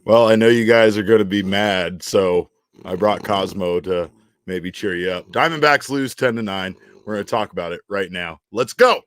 Well, I know you guys are going to be mad, so I brought Cosmo to maybe cheer you up. Diamondbacks lose 10-9. We're going to talk about it right now. Let's go.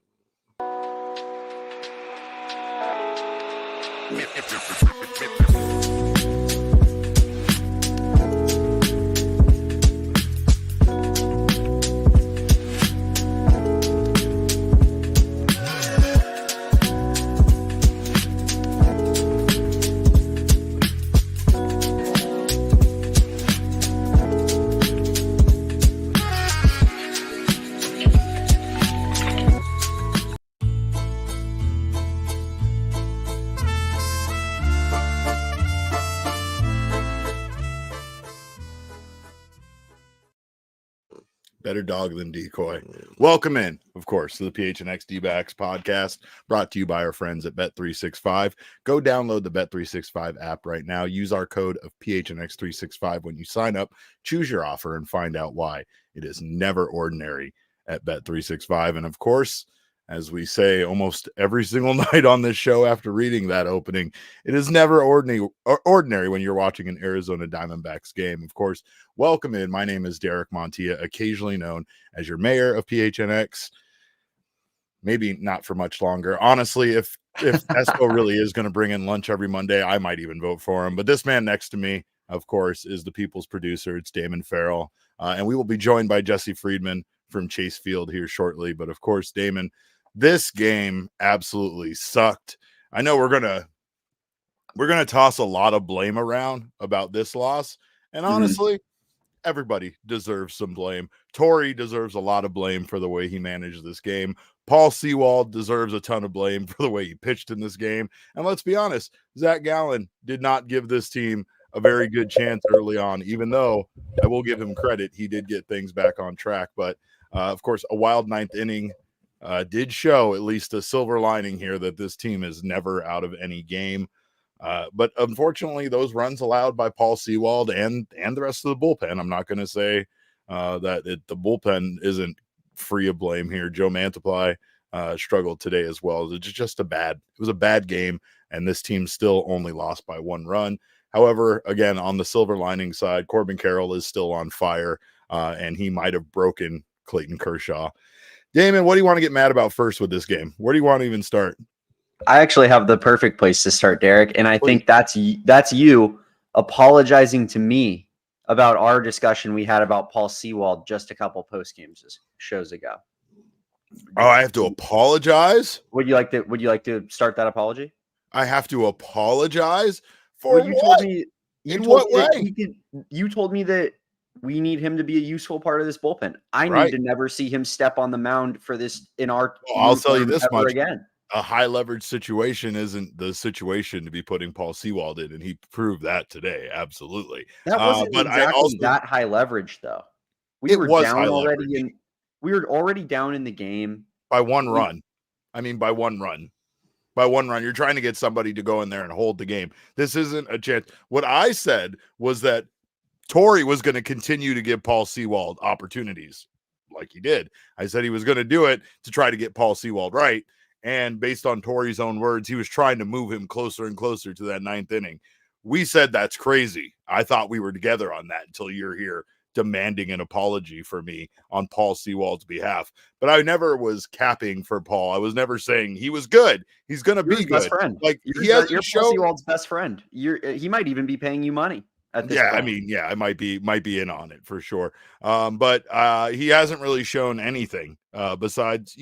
Better dog than decoy. Welcome in, of course, to the PHNX D-backs podcast, brought to you by our friends at Bet365. Go download the Bet365 app right now. Use our code of PHNX365 when you sign up. Choose your offer and find out why. It is never ordinary at Bet365. And of course, as we say almost every single night on this show after reading that opening, it is never ordinary when you're watching an Arizona Diamondbacks game. Of course, welcome in. My name is Derek Montilla, occasionally known as your mayor of PHNX. Maybe not for much longer. Honestly, if Esco really is going to bring in lunch every Monday, I might even vote for him. But this man next to me, of course, is the people's producer. It's Damon Farrell. And we will be joined by Jesse Friedman from Chase Field here shortly. But of course, Damon, this game absolutely sucked. I know we're gonna toss a lot of blame around about this loss, and honestly, everybody deserves some blame. Torey deserves a lot of blame for the way he managed this game. Paul Sewald deserves a ton of blame for the way he pitched in this game. And let's be honest, Zac Gallen did not give this team a very good chance early on, even though I will give him credit. He did get things back on track, but of course, a wild ninth inning did show at least a silver lining here that this team is never out of any game. But unfortunately, those runs allowed by Paul Sewald and the rest of the bullpen, I'm not going to say that the bullpen isn't free of blame here. Joe Mantiply struggled today as well. It was a bad game, and this team still only lost by one run. However, again, on the silver lining side, Corbin Carroll is still on fire, and he might have broken Clayton Kershaw. Damon, what do you want to get mad about first with this game? Where do you want to even start? I actually have the perfect place to start, Derek, and I think that's you apologizing to me about our discussion we had about Paul Sewald just a couple post-game shows ago. Oh, I have to apologize? Would you like to start that apology? I have to apologize for you what? Told me In what way? You told me that we need him to be a useful part of this bullpen. I need to never see him step on the mound for this in our. I'll tell you this much again. A high leverage situation isn't the situation to be putting Paul Sewald in, and he proved that today. Absolutely. That wasn't exactly that high leverage, though. We were down already, and we were already down in the game by one run. I mean, by one run. By one run, you're trying to get somebody to go in there and hold the game. This isn't a chance. What I said was that Torey was going to continue to give Paul Sewald opportunities like he did. I said he was going to do it to try to get Paul Sewald right. And based on Torey's own words, he was trying to move him closer and closer to that ninth inning. We said that's crazy. I thought we were together on that until you're here demanding an apology for me on Paul Sewald's behalf. But I never was capping for Paul. I was never saying he was good. He's going to be good. Best friend. Like you're Paul Sewald's best friend. He might even be paying you money. I might be in on it for sure. But he hasn't really shown anything besides,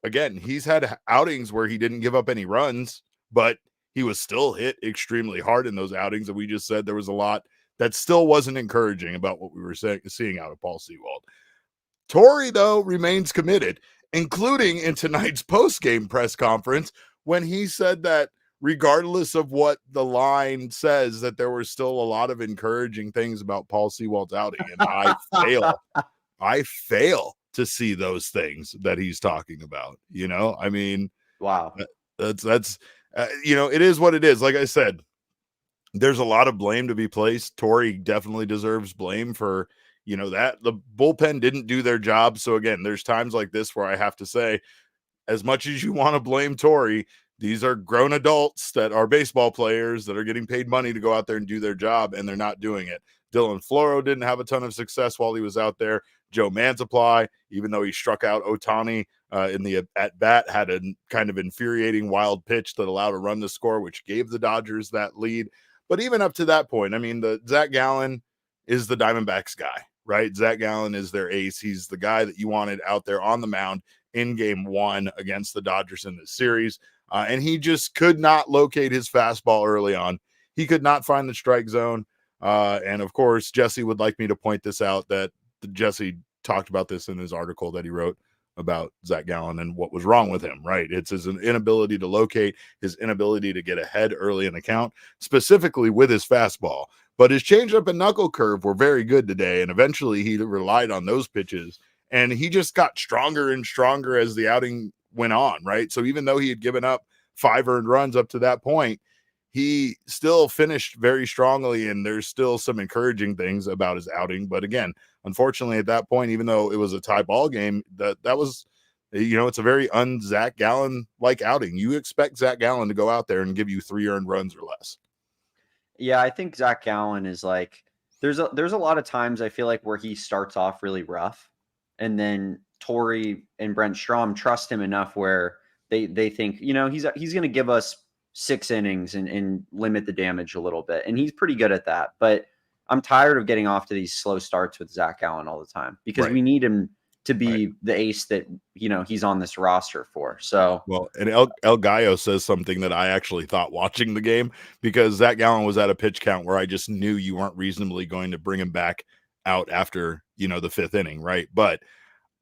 again, he's had outings where he didn't give up any runs, but he was still hit extremely hard in those outings. And we just said there was a lot that still wasn't encouraging about what we were seeing out of Paul Sewald. Torey, though, remains committed, including in tonight's post-game press conference when he said that regardless of what the line says, that there were still a lot of encouraging things about Paul Sewald's outing. And I fail to see those things that he's talking about. I mean, wow, that's it is what it is. Like I said, there's a lot of blame to be placed. Torey definitely deserves blame for, that the bullpen didn't do their job. So again, there's times like this where I have to say, as much as you want to blame Torey, these are grown adults that are baseball players that are getting paid money to go out there and do their job, and they're not doing it. Dylan Floro didn't have a ton of success while he was out there. Joe Mansupply, even though he struck out Ohtani in the at-bat, had a kind of infuriating wild pitch that allowed a run to score, which gave the Dodgers that lead. But even up to that point, I mean, the Zac Gallen is the Diamondbacks guy, right? Zac Gallen is their ace. He's the guy that you wanted out there on the mound in game 1 against the Dodgers in this series. And he just could not locate his fastball early on. He could not find the strike zone. And of course, Jesse would like me to point this out, that Jesse talked about this in his article that he wrote about Zac Gallen and what was wrong with him, right? It's his inability to locate, his inability to get ahead early in the count, specifically with his fastball. But his changeup and knuckle curve were very good today, and eventually he relied on those pitches, and he just got stronger and stronger as the outing went on, right? So even though he had given up 5 earned runs up to that point, he still finished very strongly, and there's still some encouraging things about his outing. But again, unfortunately, at that point, even though it was a tie ball game, that was, it's a very un-Zac Gallen-like outing. You expect Zac Gallen to go out there and give you 3 earned runs or less. Yeah, I think Zac Gallen is like, there's a lot of times I feel like where he starts off really rough, and then Torey and Brent Strom trust him enough where they think, he's going to give us 6 innings and limit the damage a little bit. And he's pretty good at that. But I'm tired of getting off to these slow starts with Zac Gallen all the time, because we need him to be the ace that, he's on this roster for. So, well, and El Gallo says something that I actually thought watching the game, because Zac Gallen was at a pitch count where I just knew you weren't reasonably going to bring him back out after, the 5th inning. Right. But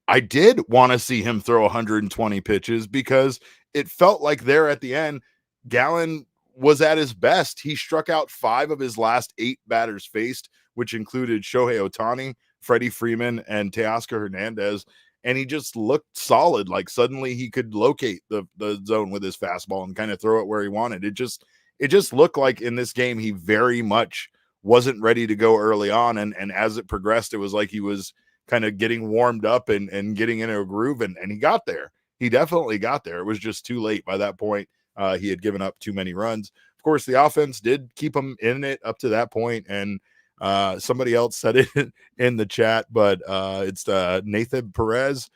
I did want to see him throw 120 pitches, because it felt like there at the end, Gallen was at his best. He struck out 5 of his last 8 batters faced, which included Shohei Ohtani, Freddie Freeman, and Teoscar Hernandez. And he just looked solid. Like suddenly he could locate the zone with his fastball and kind of throw it where he wanted. It just looked like in this game, he very much wasn't ready to go early on. And as it progressed, it was like he was kind of getting warmed up and getting into a groove, and he got there. He definitely got there. It was just too late by that point. He had given up too many runs. Of course, the offense did keep him in it up to that point, and somebody else said it in the chat, but it's Nathan Perez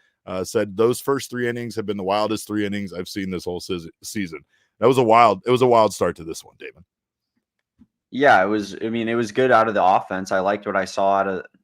said those first 3 innings have been the wildest 3 innings I've seen this whole season. It was a wild start to this one, Damon. Yeah, it was good out of the offense. I liked what I saw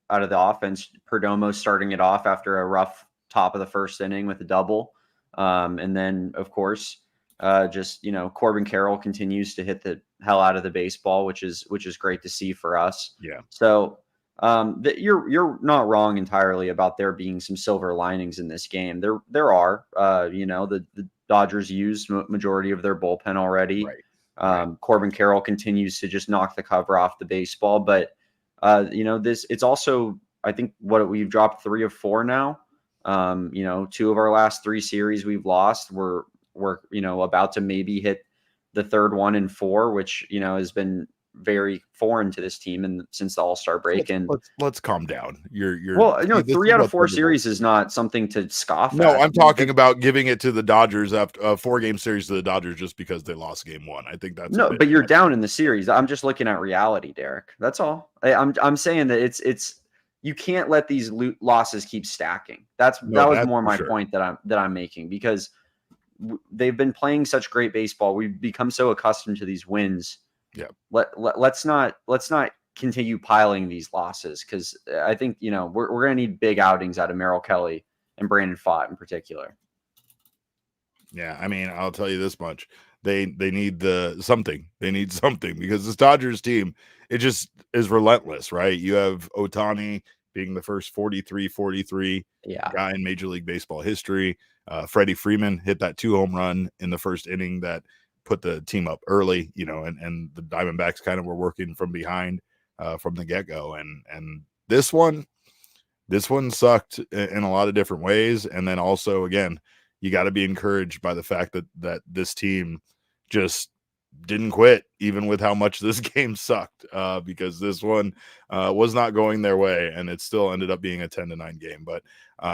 out of the offense. Perdomo starting it off after a rough top of the first inning with a double. And then, of course, Corbin Carroll continues to hit the hell out of the baseball, which is great to see for us. Yeah. So you're not wrong entirely about there being some silver linings in this game. There are, the Dodgers used majority of their bullpen already. Right. Corbin Carroll continues to just knock the cover off the baseball, but it's also, I think we've dropped 3 of 4 now. 2 of our last 3 series we've lost. We're about to maybe hit the 3rd one in 4, which, has been very foreign to this team and since the All-Star break. And let's calm down. You're 3 out of 4 series is not something to scoff at. No, I'm talking about giving it to the Dodgers after a 4-game series to the Dodgers just because they lost game 1. I think that's but you're down in the series. I'm just looking at reality, Derek. That's all. I'm saying that it's you can't let these losses keep stacking. That was more my point that I'm making, because they've been playing such great baseball. We've become so accustomed to these wins. Yeah. Let's not continue piling these losses, because I think we're going to need big outings out of Merrill Kelly and Brandon Pfaadt in particular. Yeah, I mean, I'll tell you this much: they need something. They need something, because this Dodgers team, it just is relentless, right? You have Ohtani being the first 43 guy in Major League Baseball history. Freddie Freeman hit that 2 home run in the first inning that put the team up early, and the Diamondbacks kind of were working from behind from the get-go. And this one sucked in a lot of different ways. And then also, again, you got to be encouraged by the fact that this team just didn't quit, even with how much this game sucked, because this one was not going their way, and it still ended up being a 10-9 game. But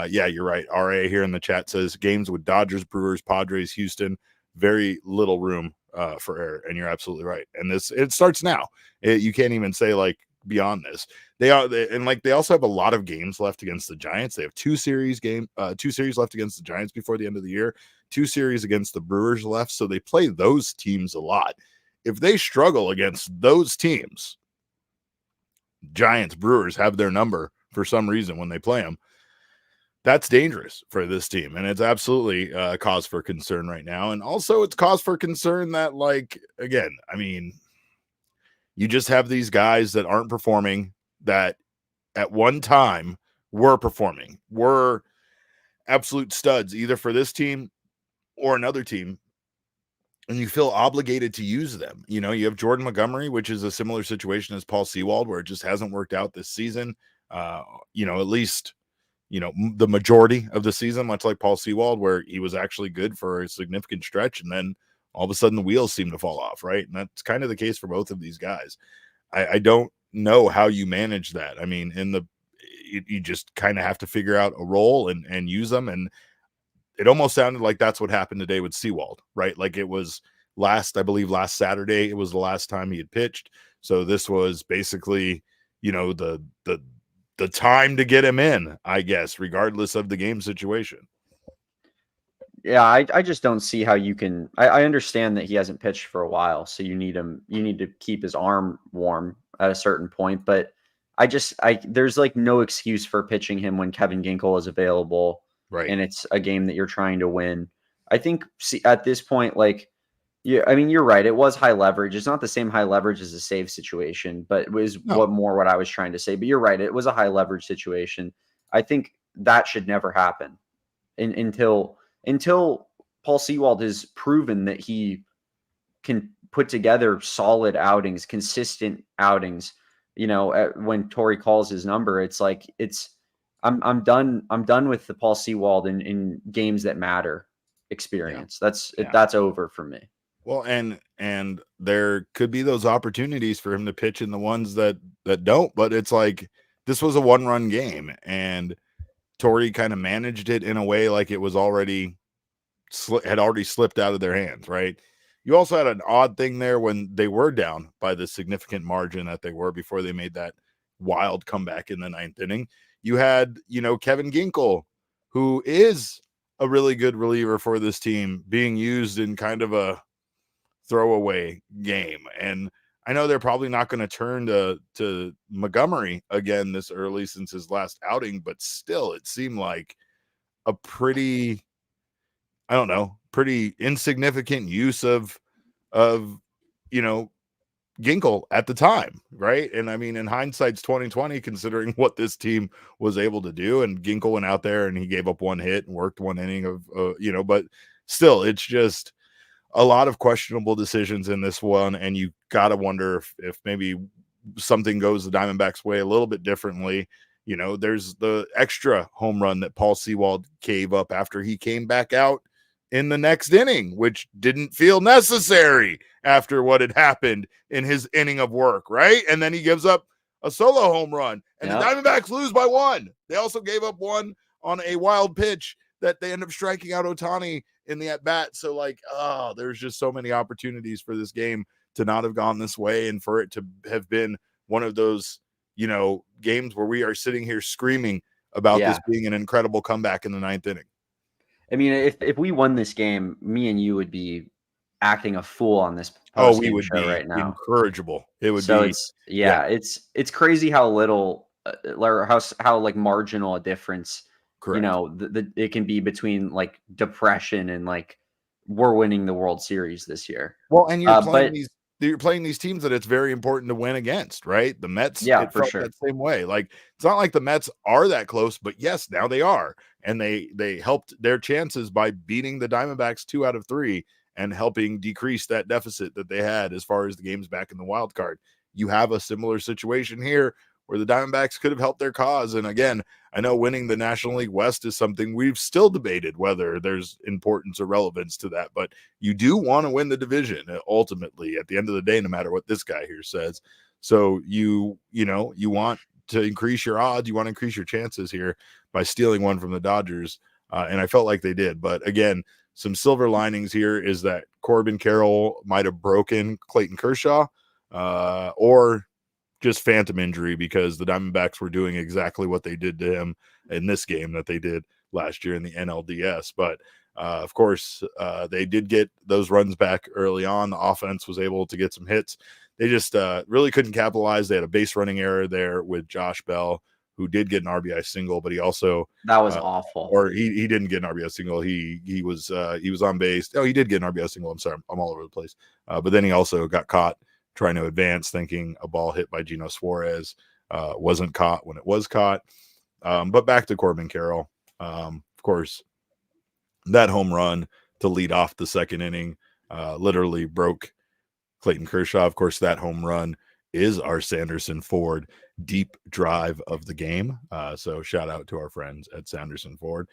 yeah, you're right. RA here in the chat says games with Dodgers, Brewers, Padres, Houston, very little room for error. And you're absolutely right. And it starts now. You can't even say like beyond this. They also have a lot of games left against the Giants. They have two series left against the Giants before the end of the year, 2 series against the Brewers left. So they play those teams a lot. If they struggle against those teams, Giants, Brewers have their number for some reason when they play them. That's dangerous for this team, and it's absolutely a cause for concern right now. And also, it's cause for concern that, like, again, I mean, you just have these guys that aren't performing that at one time were performing, were absolute studs, either for this team or another team, and you feel obligated to use them. You know, you have Jordan Montgomery, which is a similar situation as Paul Sewald, where it just hasn't worked out this season. You know, at least, you know, the majority of the season, much like Paul Sewald, where he was actually good for a significant stretch, and then all of a sudden the wheels seem to fall off, right? And that's kind of the case for both of these guys. I don't know how you manage that. I mean, you just kind of have to figure out a role and use them. And it almost sounded like that's what happened today with Sewald, right? Like it was last Saturday, it was the last time he had pitched. So this was basically, you know, the time to get him in, I guess, regardless of the game situation. Yeah, I just don't see how you can. I understand that he hasn't pitched for a while, so you need to keep his arm warm at a certain point. But there's like no excuse for pitching him when Kevin Ginkel is available, right? And it's a game that you're trying to win. I think at this point, like, yeah, I mean, you're right. It was high leverage. It's not the same high leverage as a save situation, but it was what I was trying to say. But you're right. It was a high leverage situation. I think that should never happen until Paul Sewald has proven that he can put together solid outings, consistent outings. You know, when Torey calls his number, it's like I'm done with the Paul Sewald in games that matter experience. Yeah. That's over for me. Well, and there could be those opportunities for him to pitch in the ones that don't, but it's like this was a 1-run game, and Torey kind of managed it in a way like it was had already slipped out of their hands, right? You also had an odd thing there when they were down by the significant margin that they were before they made that wild comeback in the 9th inning. You had, you know, Kevin Ginkel, who is a really good reliever for this team, being used in kind of a throwaway game. And I know they're probably not going to turn to Montgomery again this early since his last outing, but still it seemed like a pretty insignificant use of you know, Ginkel at the time, right? And I mean, in hindsight's 2020, considering what this team was able to do, and Ginkel went out there and he gave up 1 hit and worked 1 inning of you know, but still, it's just a lot of questionable decisions in this one, and you got to wonder if maybe something goes the Diamondbacks' way a little bit differently. You know, there's the extra home run that Paul Sewald gave up after he came back out in the next inning, which didn't feel necessary after what had happened in his inning of work, right? And then he gives up a solo home run, and the Diamondbacks lose by 1. They also gave up 1 on a wild pitch that they end up striking out Ohtani in the at-bat. So, like, there's just so many opportunities for this game to not have gone this way, and for it to have been one of those, you know, games where we are sitting here screaming about this being an incredible comeback in the 9th inning. I mean, if we won this game, me and you would be acting a fool on this we would be right now. Incorrigible. It would so be. It's crazy how little how like marginal a difference. Correct. You know, it can be between like depression and like we're winning the World Series this year. Well, and you're playing these teams that it's very important to win against, right? The Mets, for sure, that same way. Like, it's not like the Mets are that close, but yes, now they are, and they helped their chances by beating the Diamondbacks 2 out of 3 and helping decrease that deficit that they had as far as the games back in the wild card. You have a similar situation here where the Diamondbacks could have helped their cause. And again, I know winning the National League West is something we've still debated whether there's importance or relevance to that, but you do want to win the division ultimately at the end of the day, no matter what this guy here says. So you want to increase your odds, you want to increase your chances here by stealing 1 from the Dodgers. And I felt like they did, but again, some silver linings here is that Corbin Carroll might have broken Clayton Kershaw, or just phantom injury, because the Diamondbacks were doing exactly what they did to him in this game that they did last year in the NLDS. But of course, they did get those runs back early on. The offense was able to get some hits. They just really couldn't capitalize. They had a base running error there with Josh Bell, who did get an RBI single, but he also that was awful. Or he didn't get an RBI single. He was on base. Oh, he did get an RBI single. I'm sorry, I'm all over the place. But then he also got caught trying to advance, thinking a ball hit by Gino Suarez wasn't caught when it was caught. But back to Corbin Carroll. Of course, that home run to lead off the second inning literally broke Clayton Kershaw. Of course, that home run is our Sanderson Ford deep drive of the game. So shout out to our friends at Sanderson Ford,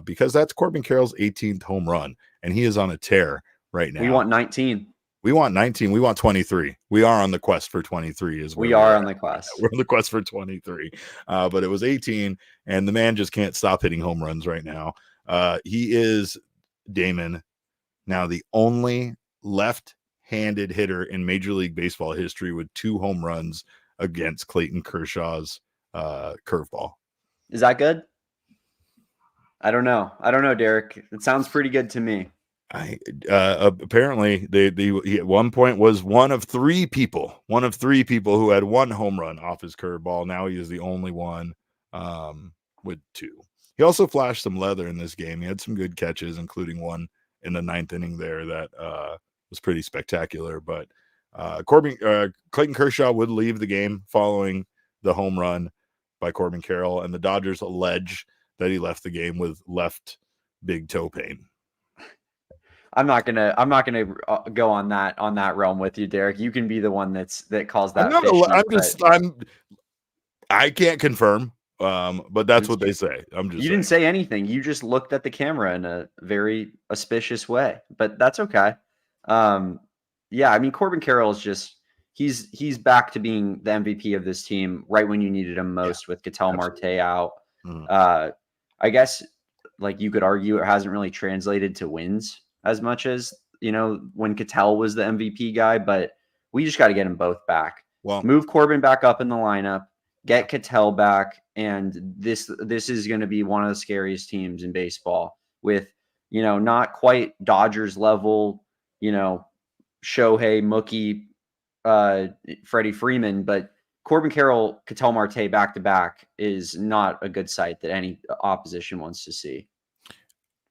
because that's Corbin Carroll's 18th home run, and he is on a tear right now. We want 19. We want 19. We want 23. We are on the quest for 23. We are on the quest. We're on the quest for 23. But it was 18, and the man just can't stop hitting home runs right now. He is, Damon, now the only left-handed hitter in Major League Baseball history with 2 home runs against Clayton Kershaw's curveball. Is that good? I don't know, Derek. It sounds pretty good to me. Apparently he at one point was one of three people who had 1 home run off his curveball. Now he is the only one with 2. He also flashed some leather in this game. He had some good catches, including one in the 9th inning there that was pretty spectacular. But Clayton Kershaw would leave the game following the home run by Corbin Carroll, and the Dodgers allege that he left the game with left big toe pain. I'm not gonna go on that realm with you, Derek. You can be the one that calls that. I can't confirm, but that's what they say. You didn't say anything. You just looked at the camera in a very auspicious way, but that's okay. Yeah, I mean, Corbin Carroll is just he's back to being the MVP of this team right when you needed him most, with Ketel Marte out. Mm-hmm. I guess, like, you could argue it hasn't really translated to wins as much as, when Ketel was the MVP guy, but we just got to get them both back. Well, move Corbin back up in the lineup, get Ketel back, and this is going to be one of the scariest teams in baseball, with, not quite Dodgers level, Shohei, Mookie, Freddie Freeman, but Corbin Carroll, Ketel Marte back to back is not a good sight that any opposition wants to see.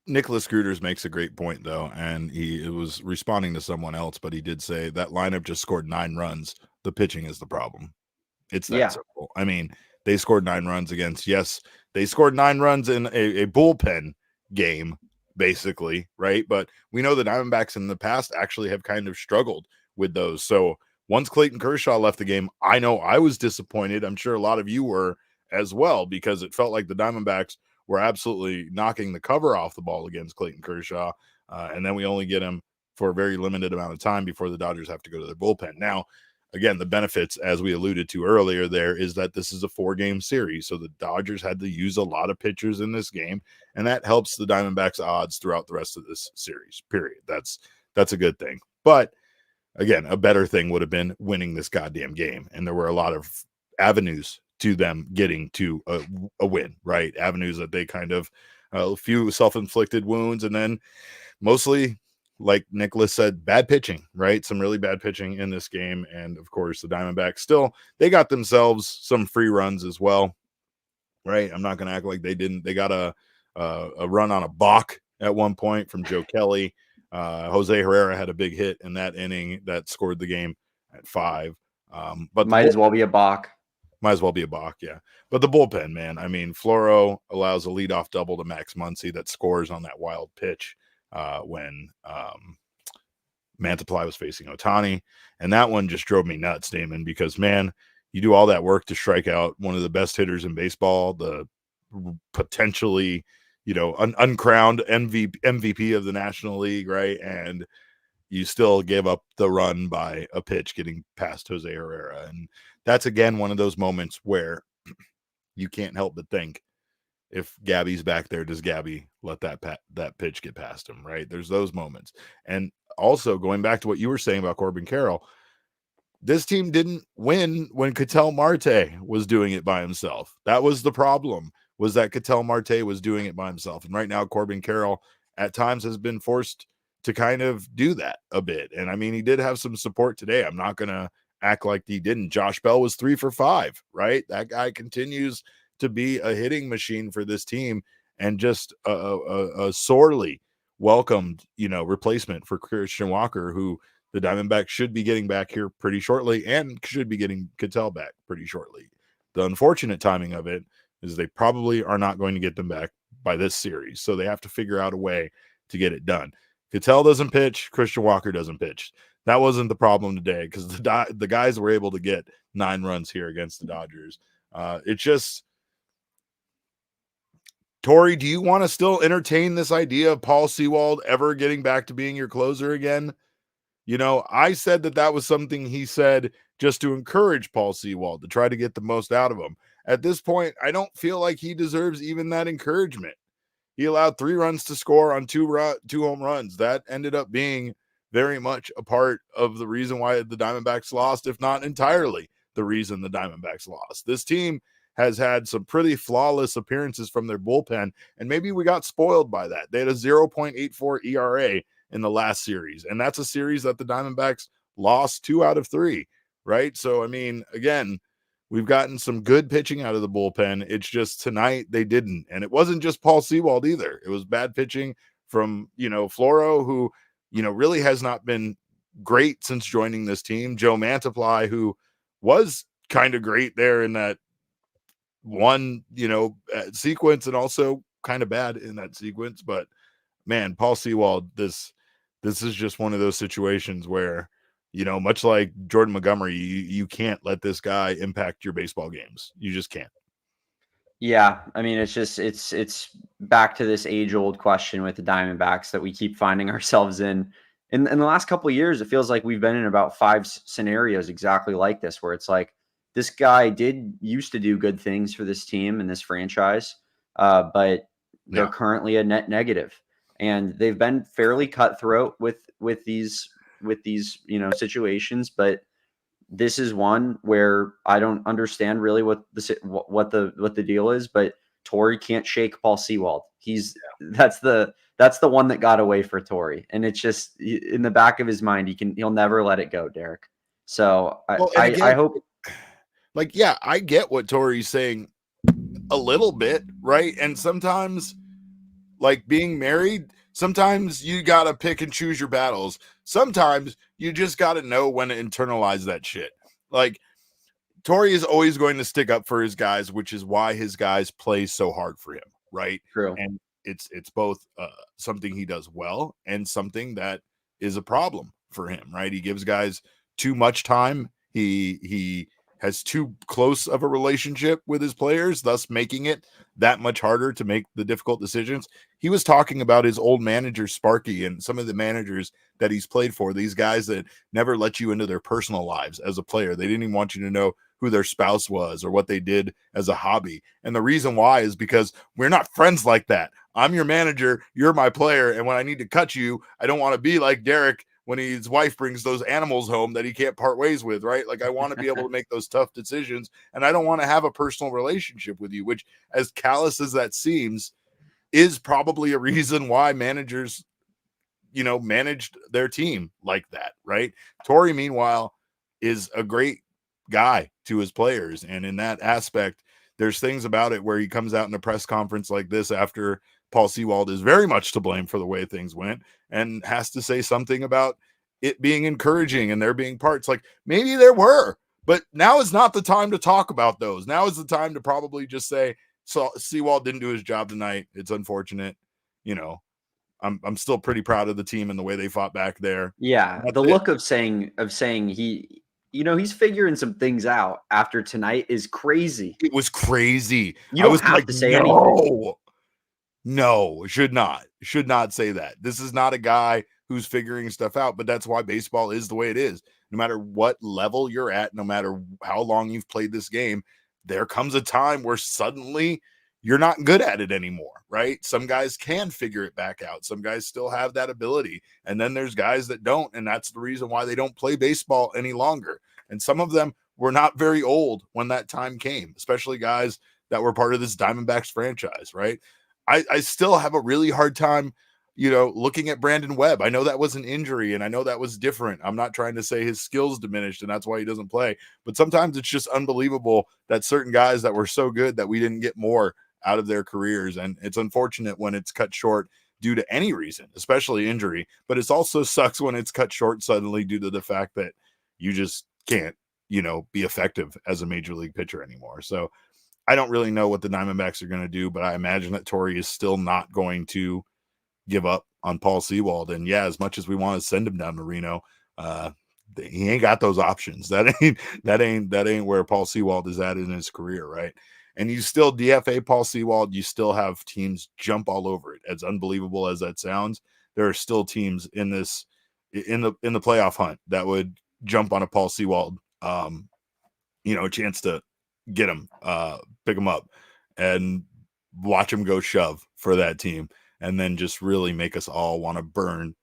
Nicholas Gruters makes a great point, though, and he was responding to someone else, but he did say that lineup just scored 9 runs. The pitching is the problem. It's that simple. I mean, they scored 9 runs they scored 9 runs in a bullpen game, basically, right? But we know the Diamondbacks in the past actually have kind of struggled with those. So once Clayton Kershaw left the game, I know I was disappointed. I'm sure a lot of you were as well, because it felt like the Diamondbacks were absolutely knocking the cover off the ball against Clayton Kershaw. And then we only get him for a very limited amount of time before the Dodgers have to go to their bullpen. Now, again, the benefits, as we alluded to earlier there, is that this is a 4-game series. So the Dodgers had to use a lot of pitchers in this game, and that helps the Diamondbacks' odds throughout the rest of this series, period. That's a good thing. But again, a better thing would have been winning this goddamn game. And there were a lot of avenues to them getting to a win, right? Avenues that they kind of, a few self-inflicted wounds, and then mostly, like Nicholas said, bad pitching, right? Some really bad pitching in this game. And of course, the Diamondbacks still, they got themselves some free runs as well, right? I'm not going to act like they didn't. They got a run on a balk at one point from Joe Kelly. Jose Herrera had a big hit in that inning that scored the game at 5. But might as well be a balk. Might as well be a balk, yeah. But the bullpen, man, I mean, Floro allows a leadoff double to Max Muncy that scores on that wild pitch when Mantiply was facing Ohtani. And that one just drove me nuts, Damon, because, man, you do all that work to strike out one of the best hitters in baseball, the potentially, uncrowned MVP of the National League, right? And you still give up the run by a pitch getting past Jose Herrera. And that's, again, one of those moments where you can't help but think, if Gabi's back there, does Gabi let that pitch get past him, right? There's those moments. And also going back to what you were saying about Corbin Carroll, this team didn't win when Ketel Marte was doing it by himself. That was the problem, was that Ketel Marte was doing it by himself. And right now, Corbin Carroll at times has been forced to kind of do that a bit. And I mean, he did have some support today. I'm not going to act like he didn't. Josh Bell was 3 for 5, right? That guy continues to be a hitting machine for this team, and just a sorely welcomed, replacement for Christian Walker, who the Diamondbacks should be getting back here pretty shortly and should be getting Ketel back pretty shortly. The unfortunate timing of it is they probably are not going to get them back by this series. So they have to figure out a way to get it done. Ketel doesn't pitch, Christian Walker doesn't pitch. That wasn't the problem today, because the guys were able to get 9 runs here against the Dodgers. It's just, Torey, do you want to still entertain this idea of Paul Sewald ever getting back to being your closer again? I said that was something he said just to encourage Paul Sewald, to try to get the most out of him. At this point, I don't feel like he deserves even that encouragement. He allowed 3 runs to score on 2 home runs. That ended up being very much a part of the reason why the Diamondbacks lost, if not entirely the reason the Diamondbacks lost. This team has had some pretty flawless appearances from their bullpen, and maybe we got spoiled by that. They had a 0.84 ERA in the last series, and that's a series that the Diamondbacks lost 2 out of 3, right? So, I mean, again, we've gotten some good pitching out of the bullpen. It's just tonight they didn't, and it wasn't just Paul Sewald either. It was bad pitching from, Floro, who, really has not been great since joining this team. Joe Mantiply, who was kind of great there in that one, sequence, and also kind of bad in that sequence. But man, Paul Sewald, this is just one of those situations where, much like Jordan Montgomery, you can't let this guy impact your baseball games. You just can't. Yeah, I mean, it's back to this age-old question with the Diamondbacks that we keep finding ourselves in. In the last couple of years, it feels like we've been in about 5 scenarios exactly like this, where it's like, this guy used to do good things for this team and this franchise, but they're currently a net negative. And they've been fairly cutthroat with these situations, but this is one where I don't understand really what the deal is. But Torey can't shake Paul Sewald. That's the one that got away for Torey, and it's just in the back of his mind. He'll never let it go, Derek. So I hope. Like, yeah, I get what Torey's saying a little bit, right? And sometimes, like being married, sometimes you got to pick and choose your battles. Sometimes you just got to know when to internalize that shit. Like, Torey is always going to stick up for his guys, which is why his guys play so hard for him, right? True. And it's both something he does well and something that is a problem for him, right? He gives guys too much time. He has too close of a relationship with his players, thus making it that much harder to make the difficult decisions. He was talking about his old manager, Sparky, and some of the managers that he's played for, these guys that never let you into their personal lives as a player. They didn't even want you to know who their spouse was or what they did as a hobby. And the reason why is because we're not friends like that. I'm your manager, you're my player, and when I need to cut you, I don't want to be like Derek when his wife brings those animals home that he can't part ways with, right? Like, I want to be able to make those tough decisions, and I don't want to have a personal relationship with you, which, as callous as that seems, is probably a reason why managers, managed their team like that, right? Torey, meanwhile, is a great guy to his players, and in that aspect, there's things about it where he comes out in a press conference like this after Paul Sewald is very much to blame for the way things went and has to say something about it being encouraging and there being parts. Like, maybe there were, but now is not the time to talk about those. Now is the time to probably just say, so Sewald didn't do his job tonight. It's unfortunate. I'm still pretty proud of the team and the way they fought back there. Yeah. That's the it. look of saying he's figuring some things out after tonight is crazy. It was crazy. You don't have to say anything. No, should not say that. This is not a guy who's figuring stuff out, but that's why baseball is the way it is. No matter what level you're at, no matter how long you've played this game, there comes a time where suddenly you're not good at it anymore, right? Some guys can figure it back out. Some guys still have that ability. And then there's guys that don't. And that's the reason why they don't play baseball any longer. And some of them were not very old when that time came, especially guys that were part of this Diamondbacks franchise, right? I still have a really hard time, looking at Brandon Webb. I know that was an injury and I know that was different. I'm not trying to say his skills diminished and that's why he doesn't play. But sometimes it's just unbelievable that certain guys that were so good that we didn't get more out of their careers. And it's unfortunate when it's cut short due to any reason, especially injury. But it also sucks when it's cut short suddenly due to the fact that you just can't, be effective as a major league pitcher anymore. So I don't really know what the Diamondbacks are going to do, but I imagine that Torey is still not going to give up on Paul Sewald. And yeah, as much as we want to send him down to Reno, he ain't got those options. That ain't where Paul Sewald is at in his career, right? And you still DFA Paul Sewald, you still have teams jump all over it. As unbelievable as that sounds, there are still teams in the playoff hunt that would jump on a Paul Sewald, a chance to get him, pick him up, and watch him go shove for that team, and then just really make us all want to burn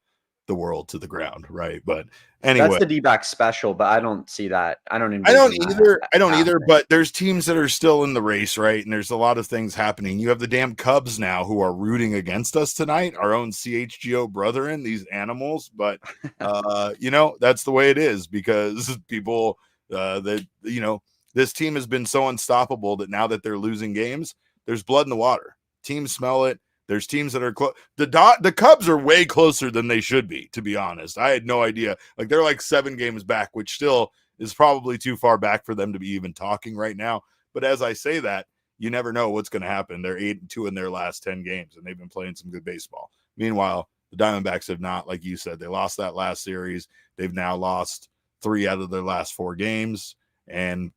the world to the ground, right? But anyway, that's the D-back special, but I don't see that. I don't either. But there's teams that are still in the race, right? And there's a lot of things happening. You have the damn Cubs now who are rooting against us tonight, our own CHGO brethren, these animals. But that's the way it is because people this team has been so unstoppable that now that they're losing games, there's blood in the water. Teams smell it. There's teams that are close. The Cubs are way closer than they should be, to be honest. I had no idea. Like they're like 7 games back, which still is probably too far back for them to be even talking right now. But as I say that, you never know what's going to happen. They're 8-2 in their last 10 games, and they've been playing some good baseball. Meanwhile, the Diamondbacks have not, like you said, they lost that last series. They've now lost 3 out of their last 4 games. And,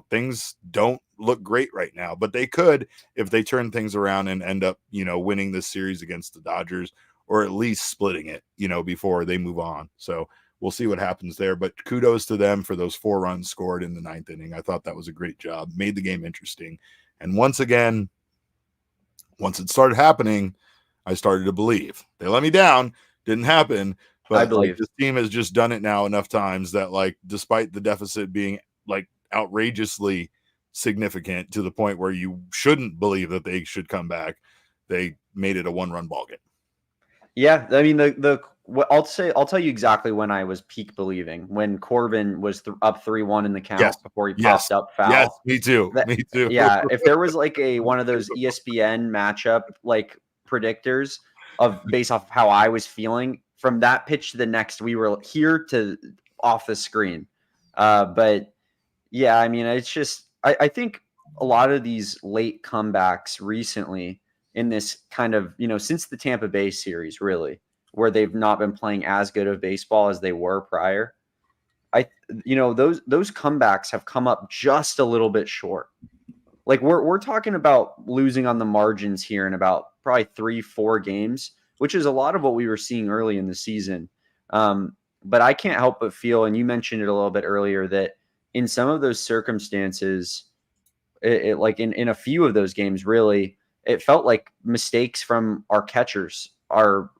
things don't look great right now, but they could if they turn things around and end up, winning this series against the Dodgers or at least splitting it, before they move on. So we'll see what happens there. But kudos to them for those 4 runs scored in the 9th inning. I thought that was a great job, made the game interesting. And once again, once it started happening, I started to believe. They let me down, didn't happen. But I believe this team has just done it now enough times that despite the deficit being outrageously significant to the point where you shouldn't believe that they should come back, they made it a 1-run ball game. Yeah, I mean I'll tell you exactly when I was peak believing, when Corbin was up 3-1 in the count before he popped up foul. Yes, me too. Yeah, if there was one of those ESPN matchup predictors based off of how I was feeling from that pitch to the next, we were here to off the screen. But yeah, I mean, it's just, I think a lot of these late comebacks recently in this kind of, since the Tampa Bay series, really, where they've not been playing as good of baseball as they were prior. Those comebacks have come up just a little bit short. Like we're talking about losing on the margins here in about probably 3-4 games, which is a lot of what we were seeing early in the season. But I can't help but feel, and you mentioned it a little bit earlier, that in some of those circumstances, in a few of those games, really, it felt like mistakes from our catchers are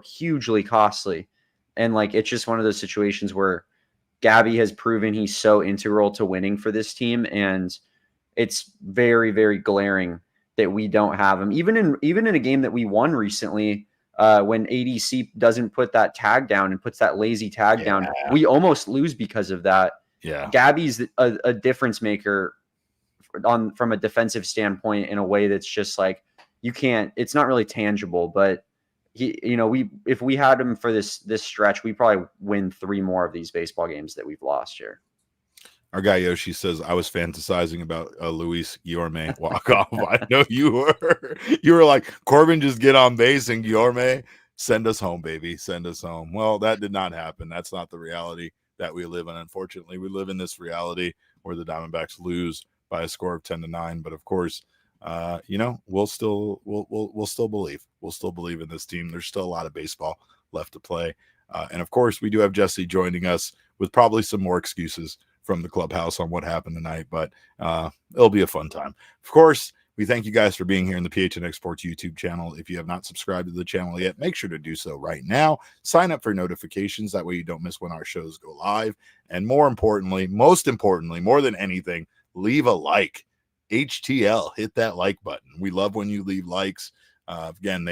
hugely costly. And it's just one of those situations where Gabi has proven he's so integral to winning for this team. And it's very, very glaring that we don't have him. Even in a game that we won recently, when ADC doesn't put that tag down and puts that lazy tag down, we almost lose because of that. Yeah, Gabi's a difference maker from a defensive standpoint in a way that's just you can't. It's not really tangible, but if we had him for this stretch, we probably win 3 more of these baseball games that we've lost here. Our guy Yoshi says, I was fantasizing about Luis Guillorme walk off. I know you were. You were like, Corbin, just get on base, and Guillorme, send us home, baby. Send us home. Well, that did not happen. That's not the reality that we live in. Unfortunately, we live in this reality where the Diamondbacks lose by a score of 10-9. But of course, we'll still believe. We'll still believe in this team. There's still a lot of baseball left to play. And of course, we do have Jesse joining us with probably some more excuses from the clubhouse on what happened tonight, but it'll be a fun time. Of course, We thank you guys for being here in the PHNX Sports YouTube channel. If you have not subscribed to the channel yet, make sure to do so right now. Sign up for notifications. That way you don't miss when our shows go live. And most importantly, more than anything, leave a like. HTL, hit that like button. We love when you leave likes. Again,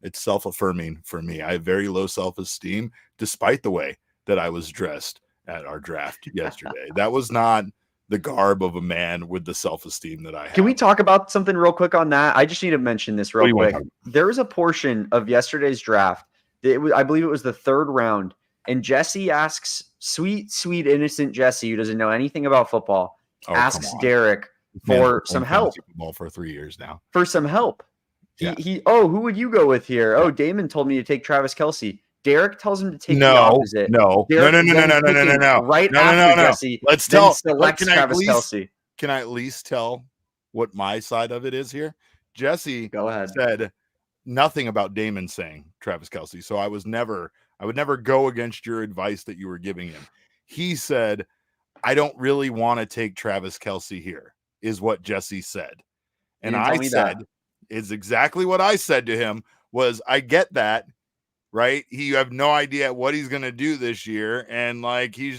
it's self-affirming for me. I have very low self-esteem, despite the way that I was dressed at our draft yesterday. That was not the garb of a man with the self-esteem that I have. Can we talk about something real quick on that? I just need to mention this real quick. There was a portion of yesterday's draft. I believe it was the third round. And Jesse asks, sweet, innocent Jesse, who doesn't know anything about football, asks Derek for some help. Football for 3 years now. For some help. Yeah. Who would you go with here? Oh, Damon told me to take Travis Kelce. Derek tells him to take the opposite. No. Right after Jesse. Let's tell. Select Travis Kelce. Can I at least tell what my side of it is here? Jesse go ahead. Said nothing about Damon saying Travis Kelce. So I would never go against your advice that you were giving him. He said, I don't really want to take Travis Kelce here, is what Jesse said. And I said, it's exactly what I said to him was, I get that. Right. You have no idea what he's going to do this year. And like, you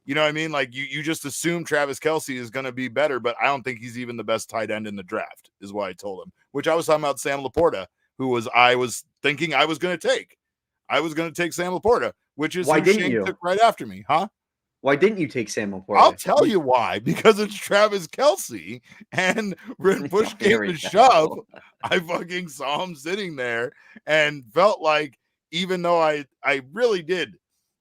know what I mean? Like you just assume Travis Kelce is going to be better, but I don't think he's even the best tight end in the draft is what I told him, which I was talking about Sam Laporta, I was thinking I was going to take. I was going to take Sam Laporta, which is why didn't you took right after me. Huh? Why didn't you take Sam Laporta? I'll tell you why, because it's Travis Kelce, and when push came to shove, I fucking saw him sitting there and felt like, even though I really did,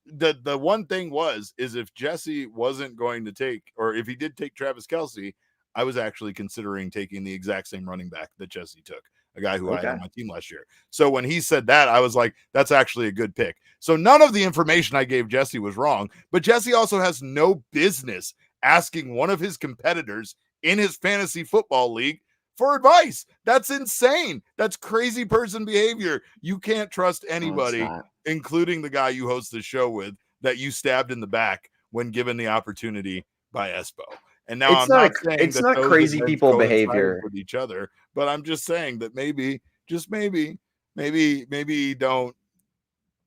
the one thing is if Jesse wasn't going to take, or if he did take Travis Kelce, I was actually considering taking the exact same running back that Jesse took, a guy who I had on my team last year. So when he said that, I was like, that's actually a good pick. So none of the information I gave Jesse was wrong, but Jesse also has no business asking one of his competitors in his fantasy football league for advice. That's insane. That's crazy person behavior. You can't trust anybody, including the guy you host the show with, that you stabbed in the back when given the opportunity by Espo. And now it's not crazy people behavior with each other, but I'm just saying that maybe don't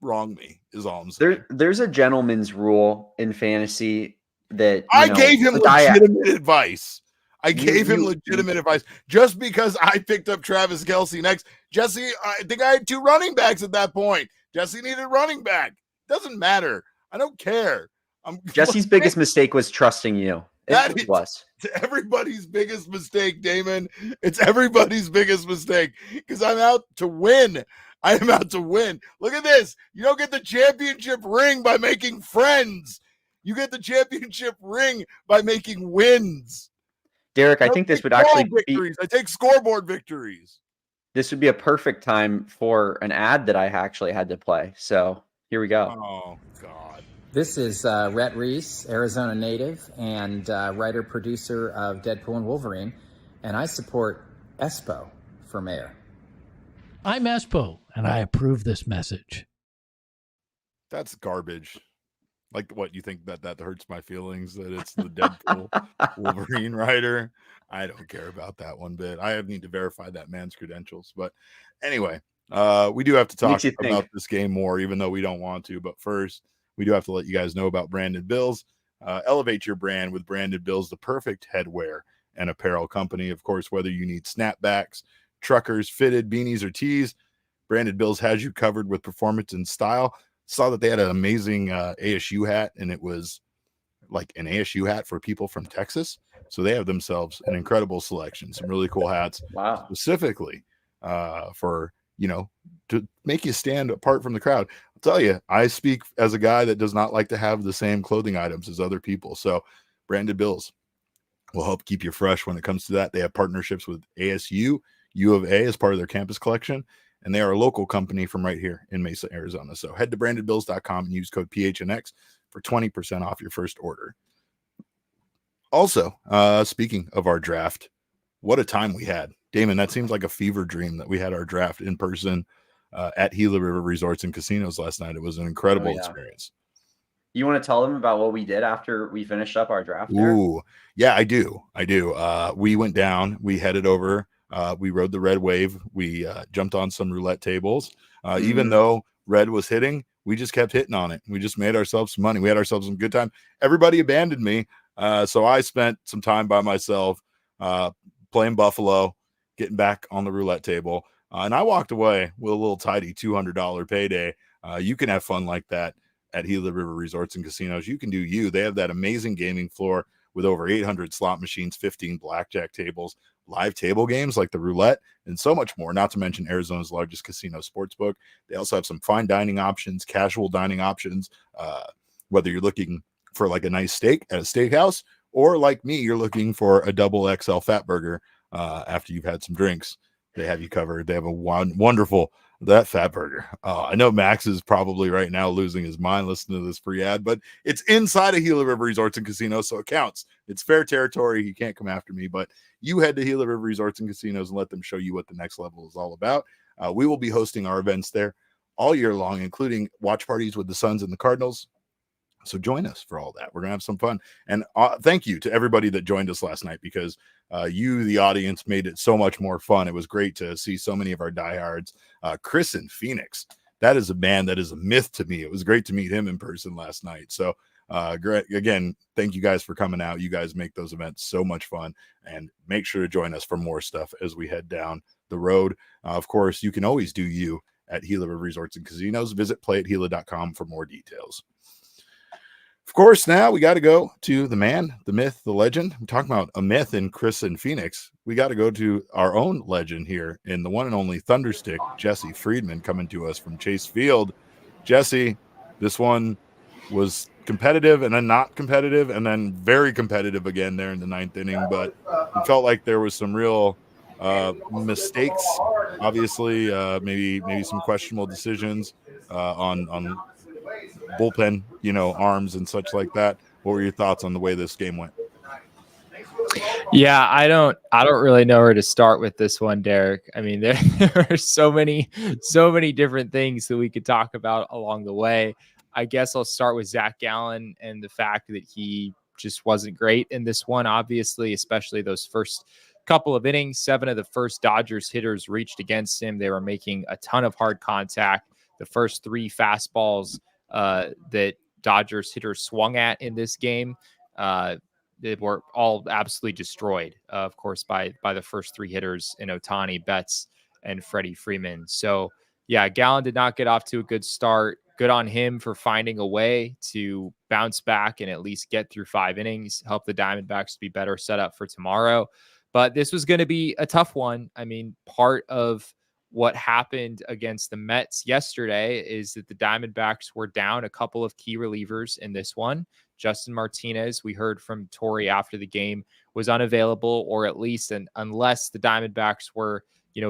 wrong me is all I'm saying. There's a gentleman's rule in fantasy that I gave him legitimate advice. I gave him legitimate advice just because I picked up Travis Kelce next. Jesse, I think I had 2 running backs at that point. Jesse needed running back. Doesn't matter. I don't care. Jesse's biggest mistake was trusting you. It was. It's everybody's biggest mistake, Damon. It's everybody's biggest mistake because I'm out to win. I am out to win. Look at this. You don't get the championship ring by making friends. You get the championship ring by making wins. Derek, I think this would actually be... I take scoreboard victories. This would be a perfect time for an ad that I actually had to play. So here we go. Oh, God. This is Rhett Reese, Arizona native and writer-producer of Deadpool and Wolverine, and I support Espo for mayor. I'm Espo, and I approve this message. That's garbage. Like, what, you think that hurts my feelings, that it's the Deadpool Wolverine writer? I don't care about that one bit. I need to verify that man's credentials. But anyway, we do have to talk about this game more, even though we don't want to. But first, we do have to let you guys know about Branded Bills. Elevate your brand with Branded Bills, the perfect headwear and apparel company. Of course, whether you need snapbacks, truckers, fitted, beanies, or tees, Branded Bills has you covered with performance and style. Saw that they had an amazing ASU hat, and it was like an ASU hat for people from Texas. So they have themselves an incredible selection, some really cool hats, specifically for, to make you stand apart from the crowd. I'll tell you, I speak as a guy that does not like to have the same clothing items as other people. So Branded Bills will help keep you fresh when it comes to that. They have partnerships with ASU, U of A as part of their campus collection, and they are a local company from right here in Mesa, Arizona. So head to brandedbills.com and use code PHNX for 20% off your first order. Also, speaking of our draft, what a time we had. Damon, that seems like a fever dream that we had our draft in person at Gila River Resorts and Casinos last night. It was an incredible experience. You want to tell them about what we did after we finished up our draft there? Ooh, yeah, I do. We went down, we headed over, we rode the red wave, we jumped on some roulette tables. Even though red was hitting, we just kept hitting on it. We just made ourselves some money. We had ourselves some good time. Everybody abandoned me. So I spent some time by myself playing Buffalo, getting back on the roulette table. And I walked away with a little tidy $200 payday. You can have fun like that at Gila River Resorts and Casinos. You can do you. They have that amazing gaming floor with over 800 slot machines, 15 blackjack tables, live table games like the roulette, and so much more, not to mention Arizona's largest casino sportsbook. They also have some fine dining options, casual dining options, whether you're looking for like a nice steak at a steakhouse or like me, you're looking for a double XL fat burger after you've had some drinks. They have you covered. They have a wonderful that fat burger. I know Max is probably right now losing his mind listening to this free ad, but it's inside of Gila River Resorts and Casinos, so it counts. It's fair territory. He can't come after me, but you head to Gila River Resorts and Casinos and let them show you what the next level is all about. We will be hosting our events there all year long, including watch parties with the Suns and the Cardinals. So join us for all that. We're going to have some fun. And thank you to everybody that joined us last night, because you, the audience, made it so much more fun. It was great to see so many of our diehards. Chris in Phoenix, that is a man that is a myth to me. It was great to meet him in person last night. So great. Again, thank you guys for coming out. You guys make those events so much fun, and make sure to join us for more stuff as we head down the road. Of course, you can always do you at Gila River Resorts and Casinos. Visit playathila.com for more details. Of course, now we got to go to the man, the myth, the legend. I'm talking about a myth in Chris in Phoenix. We got to go to our own legend here in the one and only Thunderstick, Jesse Friedman, coming to us from Chase Field. Jesse, this one was competitive and then not competitive and then very competitive again there in the ninth inning, but it felt like there was some real mistakes, obviously, maybe some questionable decisions on bullpen, arms and such like that. What were your thoughts on the way this game went? Yeah, I don't really know where to start with this one, Derek. I mean, there are so many different things that we could talk about along the way. I guess I'll start with Zac Gallen and the fact that he just wasn't great in this one, obviously, especially those first couple of innings. 7 of the first Dodgers hitters reached against him. They were making a ton of hard contact. The first 3 fastballs that Dodgers hitters swung at in this game, they were all absolutely destroyed, of course, by the first 3 hitters in Ohtani, Betts, and Freddie Freeman. So, yeah, Gallen did not get off to a good start. Good on him for finding a way to bounce back and at least get through 5 innings, help the Diamondbacks to be better set up for tomorrow. But this was going to be a tough one. I mean, part of what happened against the Mets yesterday is that the Diamondbacks were down a couple of key relievers in this one. Justin Martinez, we heard from Torey after the game, was unavailable, or at least unless the Diamondbacks were,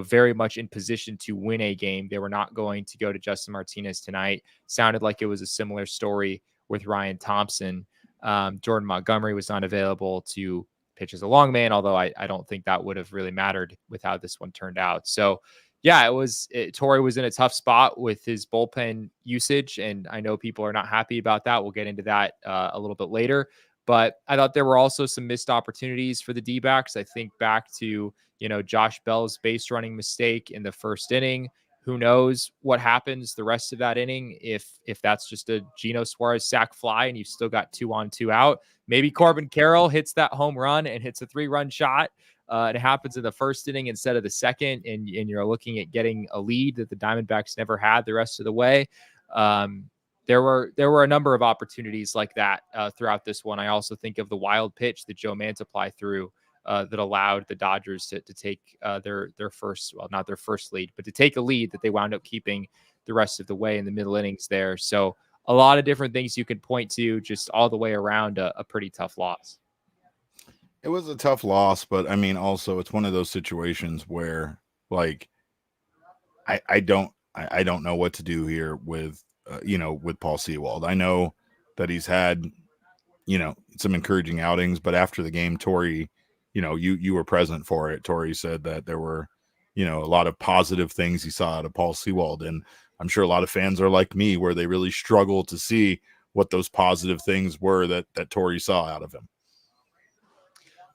very much in position to win a game, they were not going to go to Justin Martinez tonight. Sounded like it was a similar story with Ryan Thompson. Jordan Montgomery was not available to pitch as a long man, although I don't think that would have really mattered with how this one turned out. So, yeah, Torey was in a tough spot with his bullpen usage, and I know people are not happy about that. We'll get into that a little bit later. But I thought there were also some missed opportunities for the D-backs. I think back to, Josh Bell's base running mistake in the first inning. Who knows what happens the rest of that inning if that's just a Geno Suarez sac fly and you've still got 2 on 2 out. Maybe Corbin Carroll hits that home run and hits a 3-run shot. It happens in the first inning instead of the second, and you're looking at getting a lead that the Diamondbacks never had the rest of the way. There were a number of opportunities like that throughout this one. I also think of the wild pitch that Joe Mantiply threw that allowed the Dodgers to take their first, well, not their first lead, but to take a lead that they wound up keeping the rest of the way in the middle innings there. So a lot of different things you can point to, just all the way around a pretty tough loss. It was a tough loss, but I mean, also it's one of those situations where, like, I don't know what to do here with with Paul Sewald. I know that he's had some encouraging outings, but after the game, Torey, you were present for it. Torey said that there were a lot of positive things he saw out of Paul Sewald, and I'm sure a lot of fans are like me, where they really struggle to see what those positive things were that Torey saw out of him.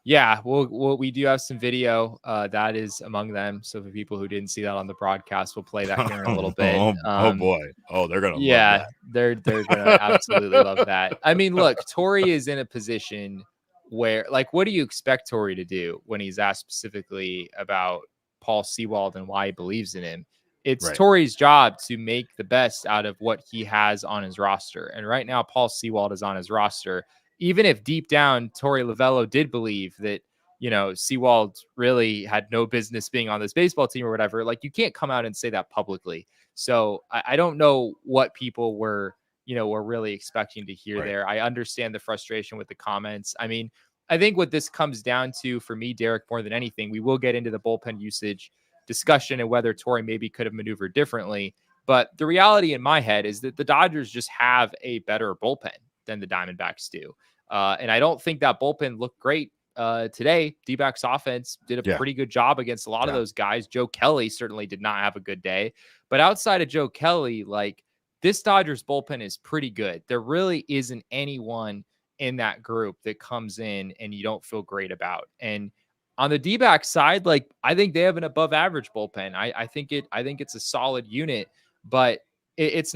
Yeah, we do have some video that is among them. So for people who didn't see that on the broadcast, we'll play that here in a little bit. Oh boy. Oh, they're gonna love that. they're gonna absolutely love that. I mean, look, Torey is in a position where, like, what do you expect Torey to do when he's asked specifically about Paul Sewald and why he believes in him? It's Right. Torey's job to make the best out of what he has on his roster. And right now, Paul Sewald is on his roster. Even if deep down Torey Lovullo did believe that, you know, Sewald really had no business being on this baseball team or whatever, like, you can't come out and say that publicly. So I don't know what people were really expecting to hear there. I understand the frustration with the comments. I mean, I think what this comes down to for me, Derek, more than anything, we will get into the bullpen usage discussion and whether Torey maybe could have maneuvered differently. But the reality in my head is that the Dodgers just have a better bullpen than the Diamondbacks do. And I don't think that bullpen looked great today. D-backs offense did a pretty good job against a lot of those guys. Joe Kelly certainly did not have a good day. But outside of Joe Kelly, like, this Dodgers bullpen is pretty good. There really isn't anyone in that group that comes in and you don't feel great about. And on the D-backs side, like, I think they have an above average bullpen. I think it's a solid unit, but it's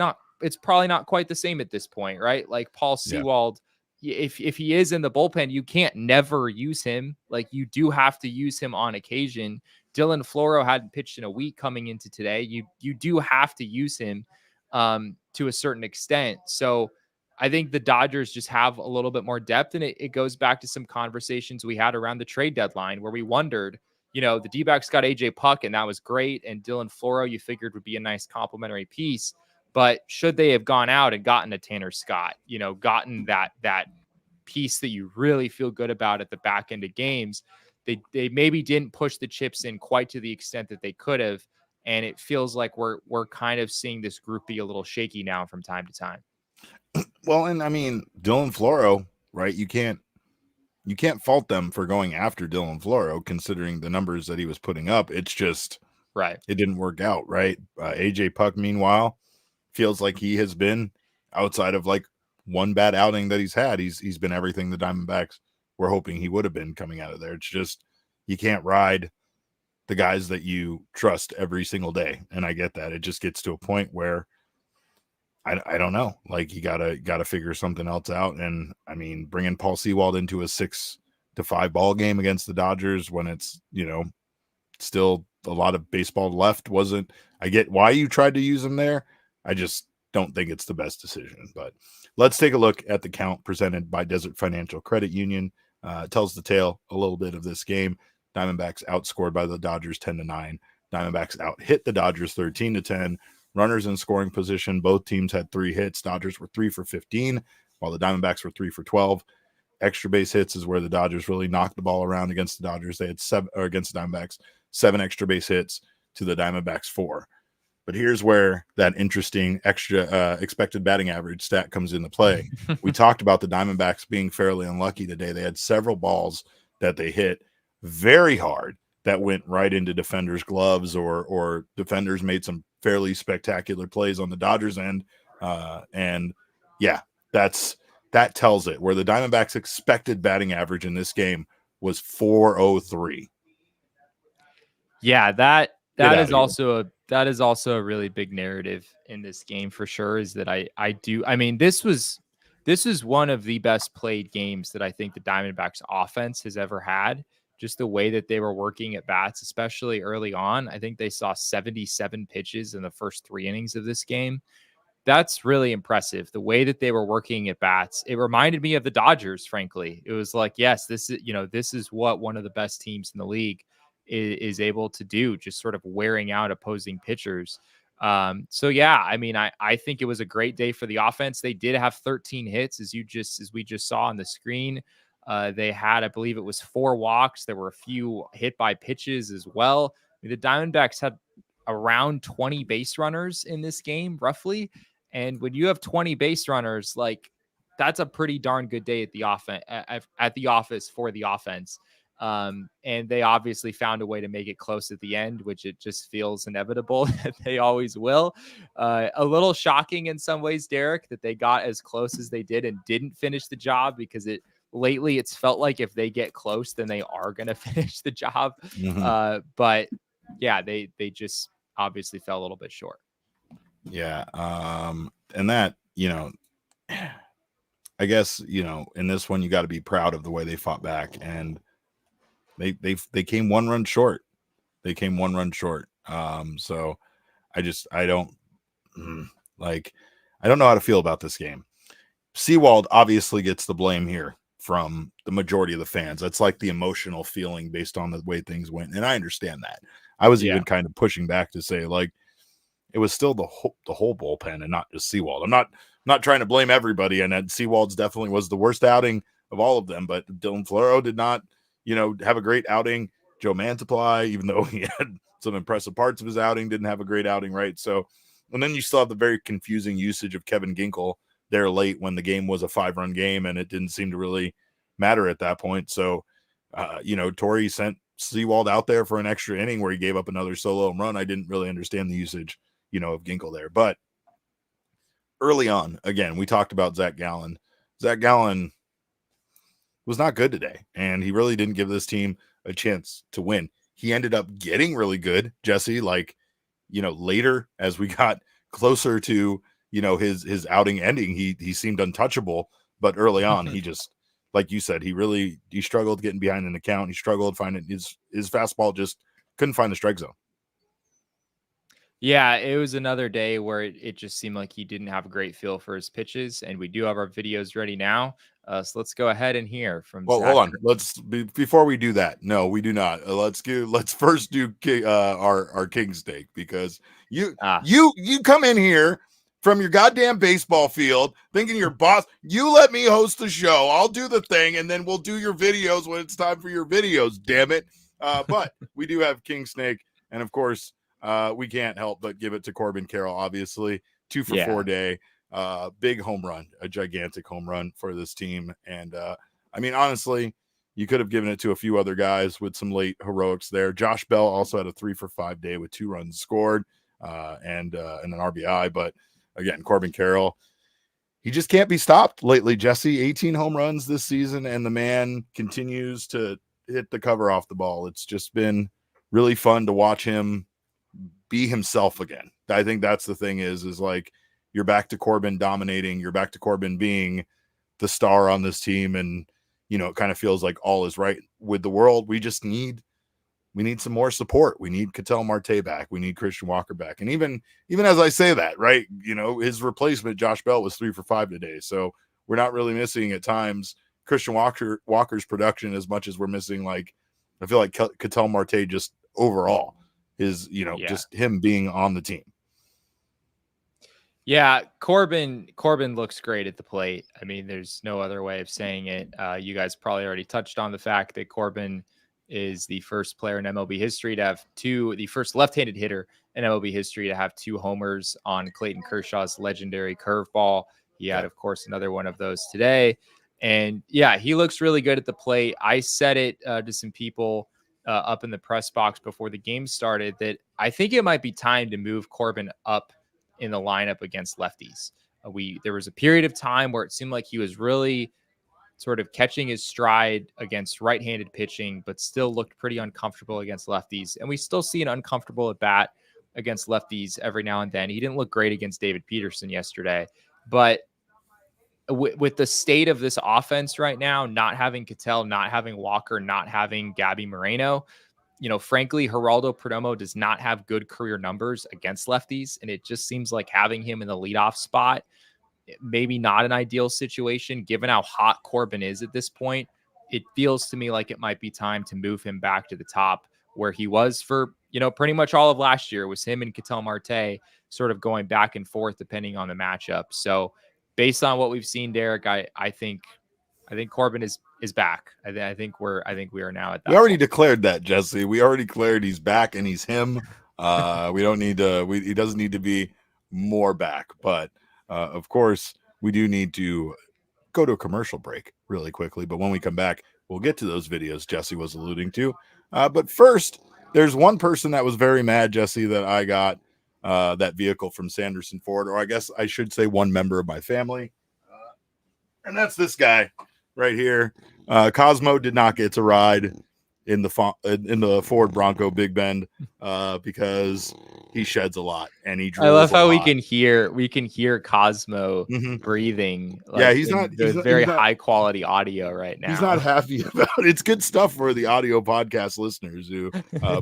probably not quite the same at this point, right? Like, Paul Sewald, if he is in the bullpen, you can't never use him. Like, you do have to use him on occasion. Dylan Floro hadn't pitched in a week coming into today. You do have to use him to a certain extent. So I think the Dodgers just have a little bit more depth, and it goes back to some conversations we had around the trade deadline where we wondered, you know, the D-backs got AJ Puck and that was great. And Dylan Floro, you figured, would be a nice complementary piece. But should they have gone out and gotten a Tanner Scott, you know, gotten that piece that you really feel good about at the back end of games, they maybe didn't push the chips in quite to the extent that they could have. And it feels like we're kind of seeing this group be a little shaky now from time to time. Well, and I mean, Dylan Floro, right? You can't fault them for going after Dylan Floro, considering the numbers that he was putting up. It's just, right, it didn't work out, right? AJ Puck, meanwhile, feels like he has been, outside of like one bad outing that he's had, he's been everything the Diamondbacks were hoping he would have been coming out of there. It's just, you can't ride the guys that you trust every single day, and I get that. It just gets to a point where I don't know, like, you gotta figure something else out. And I mean, bringing Paul Sewald into a 6-5 ball game against the Dodgers when it's, you know, still a lot of baseball left wasn't. I get why you tried to use him there. I just don't think it's the best decision. But let's take a look at the count presented by Desert Financial Credit Union. It tells the tale a little bit of this game. Diamondbacks outscored by the Dodgers 10-9. Diamondbacks out hit the Dodgers 13-10. Runners in scoring position. Both teams had 3 hits. Dodgers were 3 for 15, while the Diamondbacks were 3 for 12. Extra base hits is where the Dodgers really knocked the ball around against the Dodgers. They had 7, or against the Diamondbacks, 7 extra base hits to the Diamondbacks 4. But here's where that interesting extra expected batting average stat comes into play. We talked about the Diamondbacks being fairly unlucky today. They had several balls that they hit very hard that went right into defenders' gloves, or defenders made some fairly spectacular plays on the Dodgers end. And yeah, that tells it, where the Diamondbacks' expected batting average in this game was 403. Yeah, that is also a really big narrative in this game for sure, is that I mean, this was one of the best played games that I think the Diamondbacks offense has ever had. Just the way that they were working at bats, especially early on. I think they saw 77 pitches in the first 3 innings of this game. That's really impressive. The way that they were working at bats, it reminded me of the Dodgers, frankly. It was like, yes, this is what one of the best teams in the league is able to do, just sort of wearing out opposing pitchers. So yeah, I mean, I think it was a great day for the offense. They did have 13 hits, as we just saw on the screen. They had, I believe it was 4 walks. There were a few hit by pitches as well. I mean, the Diamondbacks had around 20 base runners in this game, roughly. And when you have 20 base runners, like, that's a pretty darn good day at the office for the offense. And they obviously found a way to make it close at the end, which it just feels inevitable that they always will. A little shocking in some ways, Derek, that they got as close as they did and didn't finish the job, because lately it's felt like if they get close, then they are going to finish the job. But yeah, they just obviously fell a little bit short. Yeah. And that, I guess, in this one, you got to be proud of the way they fought back, and they came 1 run short. They came 1 run short. So I don't know how to feel about this game. Sewald obviously gets the blame here from the majority of the fans. That's like the emotional feeling based on the way things went. And I understand that. I was even kind of pushing back to say, like, it was still the whole bullpen and not just Sewald. I'm not trying to blame everybody, and that Sewald's definitely was the worst outing of all of them, but Dylan Floro did not, have a great outing. Joe Mantiply, even though he had some impressive parts of his outing, didn't have a great outing, right? So, and then you still have the very confusing usage of Kevin Ginkel there late when the game was a 5-run game, and it didn't seem to really matter at that point. So, Torey sent Sewald out there for an extra inning where he gave up another solo home run. I didn't really understand the usage, of Ginkel there. But early on, again, we talked about Zac Gallen. Zac Gallen was not good today, and he really didn't give this team a chance to win. He ended up getting really good, Jesse, later as we got closer to, his outing ending, he seemed untouchable, but early on, he just, like you said, he struggled getting behind an account. He struggled finding his fastball, just couldn't find the strike zone. Yeah, it was another day where it just seemed like he didn't have a great feel for his pitches, and we do have our videos ready now. So let's go ahead and hear from. Well, hold on. Before we do that, no, we do not. Let's first do our king steak, because you come in here from your goddamn baseball field thinking you're boss. You let me host the show. I'll do the thing, and then we'll do your videos when it's time for your videos. Damn it! But we do have king snake, and of course. We can't help but give it to Corbin Carroll, obviously. 2 for 4 day. Big home run, a gigantic home run for this team. And honestly, you could have given it to a few other guys with some late heroics there. Josh Bell also had a 3 for 5 day with 2 runs scored and an RBI. But again, Corbin Carroll, he just can't be stopped lately, Jesse. 18 home runs this season, and the man continues to hit the cover off the ball. It's just been really fun to watch him be himself again. I think that's the thing is like, you're back to Corbin dominating. You're back to Corbin being the star on this team. And, it kind of feels like all is right with the world. We need some more support. We need Ketel Marte back. We need Christian Walker back. And even as I say that, right, his replacement, Josh Bell, was 3 for 5 today. So we're not really missing at times Christian Walker's production as much as we're missing, like, I feel like Ketel Marte just overall. Is just him being on the team. Yeah, Corbin looks great at the plate. I mean, there's no other way of saying it. You guys probably already touched on the fact that Corbin is the first player in MLB history to have the first left-handed hitter in MLB history to have 2 homers on Clayton Kershaw's legendary curveball. He had, of course, another one of those today. And yeah, he looks really good at the plate. I said it to some people up in the press box before the game started that I think it might be time to move Corbin up in the lineup against lefties. There was a period of time where it seemed like he was really sort of catching his stride against right-handed pitching, but still looked pretty uncomfortable against lefties. And we still see an uncomfortable at bat against lefties every now and then. He didn't look great against David Peterson yesterday, but with the state of this offense right now, not having Ketel, not having Walker, not having Gabi Moreno, frankly, Geraldo Perdomo does not have good career numbers against lefties. And it just seems like having him in the leadoff spot, maybe not an ideal situation, given how hot Corbin is at this point. It feels to me like it might be time to move him back to the top where he was for, pretty much all of last year. It was him and Ketel Marte sort of going back and forth depending on the matchup. So based on what we've seen, Derek, I think Corbin is back. I think we are now at that. We already declared that, Jesse. We already declared he's back and he's him. We don't need to. He doesn't need to be more back. But of course, we do need to go to a commercial break really quickly. But when we come back, we'll get to those videos Jesse was alluding to. But first, there's one person that was very mad, Jesse, that I got that vehicle from Sanderson Ford, or I guess I should say one member of my family. And that's this guy right here. Cosmo did not get to ride in the Ford Bronco Big Bend because he sheds a lot and he drools. I love how a we lot. can hear Cosmo breathing. Yeah, he's not very high quality audio right now. He's not happy about it. It's good stuff for the audio podcast listeners who,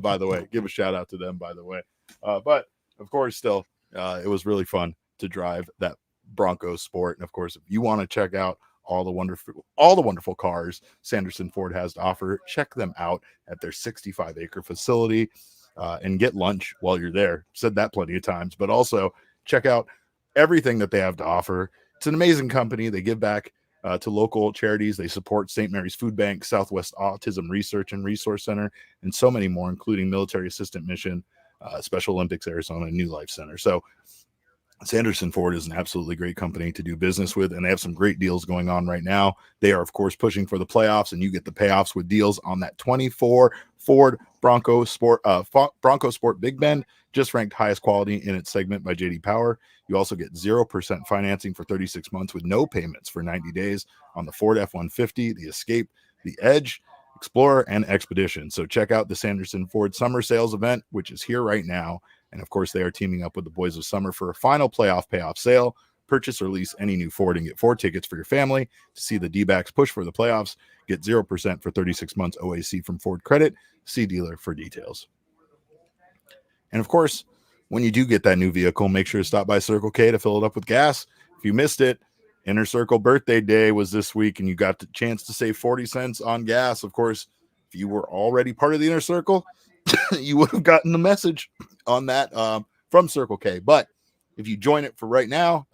by the way, give a shout out to them, by the way. But of course, still, it was really fun to drive that Bronco Sport. And of course, if you want to check out all the wonderful cars Sanderson Ford has to offer, check them out at their 65-acre facility and get lunch while you're there. Said that plenty of times, but also check out everything that they have to offer. It's an amazing company. They give back to local charities. They support St. Mary's Food Bank, Southwest Autism Research and Resource Center, and so many more, including Military Assistant Mission, Special Olympics Arizona, and New Life Center. So Sanderson Ford is an absolutely great company to do business with, and they have some great deals going on right now. They are, of course, pushing for the playoffs, and you get the payoffs with deals on that 24 Ford Bronco Sport Big Bend, just ranked highest quality in its segment by JD Power. You also get 0% financing for 36 months with no payments for 90 days on the Ford F-150, the Escape, the Edge, Explorer, and Expedition. So check out the Sanderson Ford Summer Sales event, which is here right now. And of course, they are teaming up with the Boys of Summer for a final playoff payoff sale. Purchase or lease any new Ford and get 4 tickets for your family to see the D-backs push for the playoffs. Get 0% for 36 months OAC from Ford Credit. See dealer for details. And of course, when you do get that new vehicle, make sure to stop by Circle K to fill it up with gas. If you missed it, Inner Circle birthday day was this week, and you got the chance to save 40 cents on gas. Of course, if you were already part of the Inner Circle, you would have gotten the message on that from Circle K. But if you join it for right now,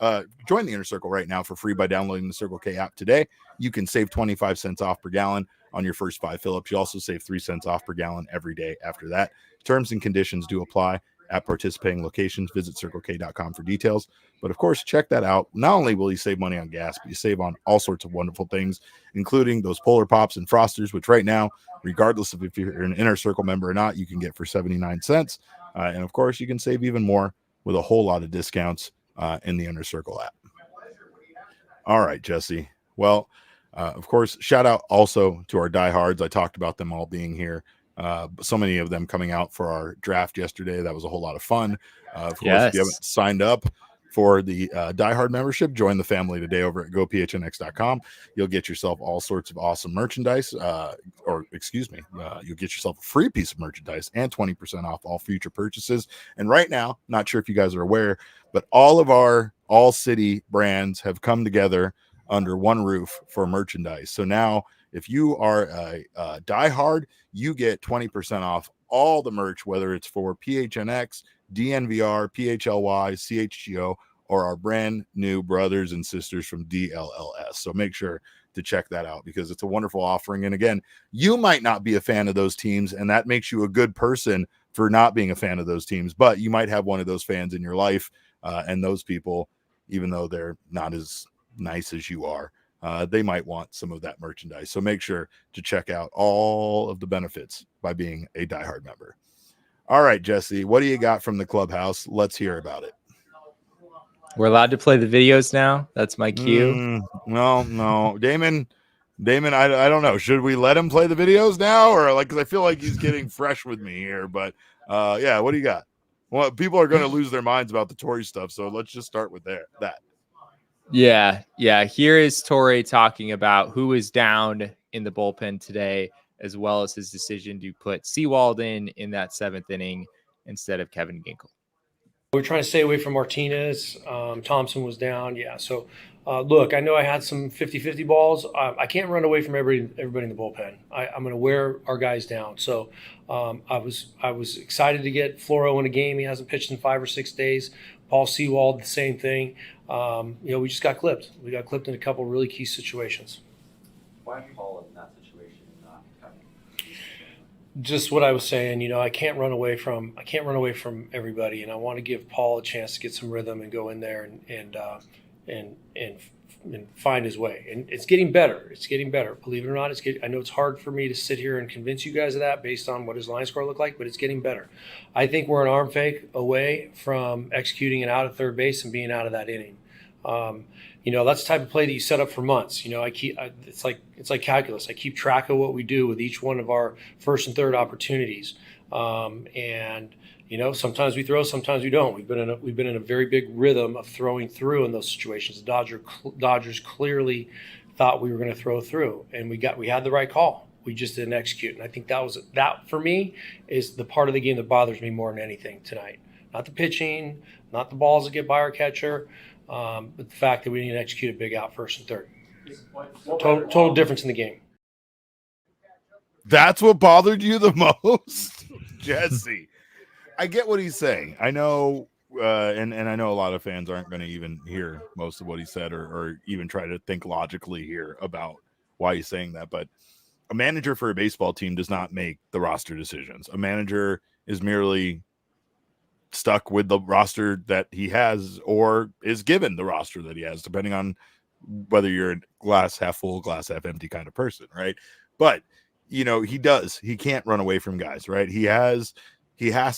join the Inner Circle right now for free by downloading the Circle K app today. You can save 25 cents off per gallon on your first 5 fill-ups. You also save 3 cents off per gallon every day after that. Terms and conditions do apply at participating locations. Visit CircleK.com for details. But of course, check that out. Not only will you save money on gas, but you save on all sorts of wonderful things, including those Polar Pops and Frosters, which right now, regardless of if you're an Inner Circle member or not, you can get for 79 cents. And of course, you can save even more with a whole lot of discounts in the Inner Circle app. All right, Jesse. Well, of course, shout out also to our diehards. I talked about them all being here. So many of them coming out for our draft yesterday. That was a whole lot of fun. Of course, if you haven't signed up for the diehard membership, join the family today over at gophnx.com. You'll get yourself all sorts of awesome merchandise, you'll get yourself a free piece of merchandise and 20% off all future purchases. And right now, not sure if you guys are aware, but all of our All City brands have come together under one roof for merchandise. So now if you are a diehard, you get 20% off all the merch, whether it's for PHNX, DNVR, PHLY, CHGO, or our brand new brothers and sisters from DLLS. So make sure to check that out because it's a wonderful offering. And again, you might not be a fan of those teams, and that makes you a good person for not being a fan of those teams, but you might have one of those fans in your life, and those people, even though they're not as nice as you are, they might want some of that merchandise. So make sure to check out all of the benefits by being a diehard member. All right, Jesse, what do you got from the clubhouse? Let's hear about it. We're allowed to play the videos now. That's my cue. No. Damon, I don't know. Should we let him play the videos now? Or like, cause I feel like he's getting fresh with me here, but yeah, what do you got? Well, people are going to lose their minds about the Torey stuff. So let's just start with that. Yeah. Here is Torey talking about who is down in the bullpen today, as well as his decision to put Sewald in that 7th inning instead of Kevin Ginkel. We're trying to stay away from Martinez. Thompson was down. Yeah. So, look, I know I had some 50-50 balls. I can't run away from everybody in the bullpen. I'm going to wear our guys down. So I was excited to get Floro in a game. He hasn't pitched in 5 or 6 days. Paul Sewald, the same thing. We just got clipped. We got clipped in a couple really key situations. Why Paul in that situation and not Kevin? Just what I was saying, I can't run away from everybody, and I want to give Paul a chance to get some rhythm and go in there and and find his way. And it's getting better. It's getting better. Believe it or not, I know it's hard for me to sit here and convince you guys of that based on what his line score looked like, but it's getting better. I think we're an arm fake away from executing it out of third base and being out of that inning. That's the type of play that you set up for months. It's like calculus. I keep track of what we do with each one of our first and third opportunities. Sometimes we throw, sometimes we don't. We've been in a very big rhythm of throwing through in those situations. The Dodgers clearly thought we were going to throw through, and we had the right call. We just didn't execute. And I think that for me is the part of the game that bothers me more than anything tonight. Not the pitching, not the balls that get by our catcher, but the fact that we didn't execute a big out first and third. Total difference in the game. That's what bothered you the most, Jesse. I get what he's saying. I know, and I know a lot of fans aren't going to even hear most of what he said or even try to think logically here about why he's saying that. But a manager for a baseball team does not make the roster decisions. A manager is merely stuck with the roster that he has or is given the roster that he has, depending on whether you're a glass half full, glass half empty kind of person, right? But, he can't run away from guys, right? He has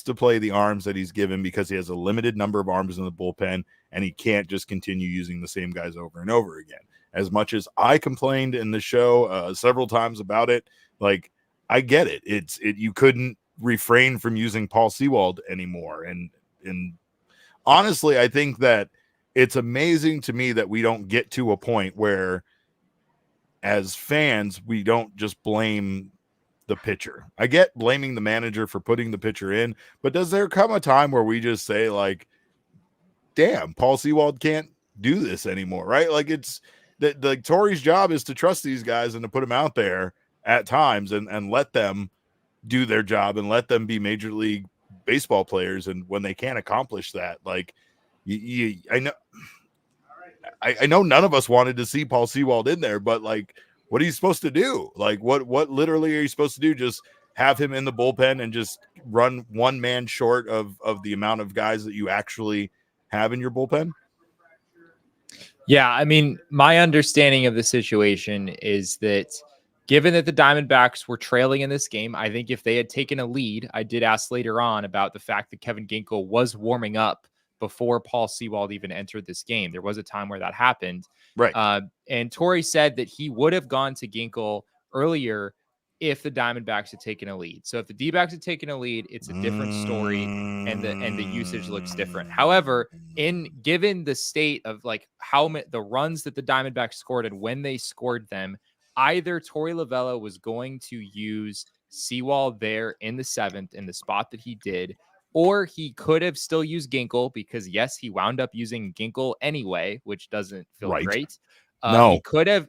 to play the arms that he's given because he has a limited number of arms in the bullpen, and he can't just continue using the same guys over and over again. As much as I complained in the show several times about it, like, I get it. You couldn't refrain from using Paul Sewald anymore. And honestly, I think that it's amazing to me that we don't get to a point where, as fans, we don't just blame the pitcher. I get blaming the manager for putting the pitcher in, but does there come a time where we just say, like, damn, Paul Sewald can't do this anymore, right? Like, it's the Torey's job is to trust these guys and to put them out there at times and let them do their job and let them be Major League Baseball players. And when they can't accomplish that, like, I know none of us wanted to see Paul Sewald in there, but, like, what are you supposed to do? Like, what literally are you supposed to do? Just have him in the bullpen and just run one man short of the amount of guys that you actually have in your bullpen? Yeah, I mean, my understanding of the situation is that given that the Diamondbacks were trailing in this game, I think if they had taken a lead, I did ask later on about the fact that Kevin Ginkel was warming up before Paul Sewald even entered this game. There was a time where that happened. Right. And Torey said that he would have gone to Ginkel earlier if the Diamondbacks had taken a lead. So if the D-backs had taken a lead, it's a different story and the usage looks different. However, given the state of, like, how the runs that the Diamondbacks scored and when they scored them, either Torey Lovullo was going to use Sewald there in the seventh in the spot that he did, or he could have still used Ginkel because, yes, he wound up using Ginkel anyway, which doesn't feel great. No,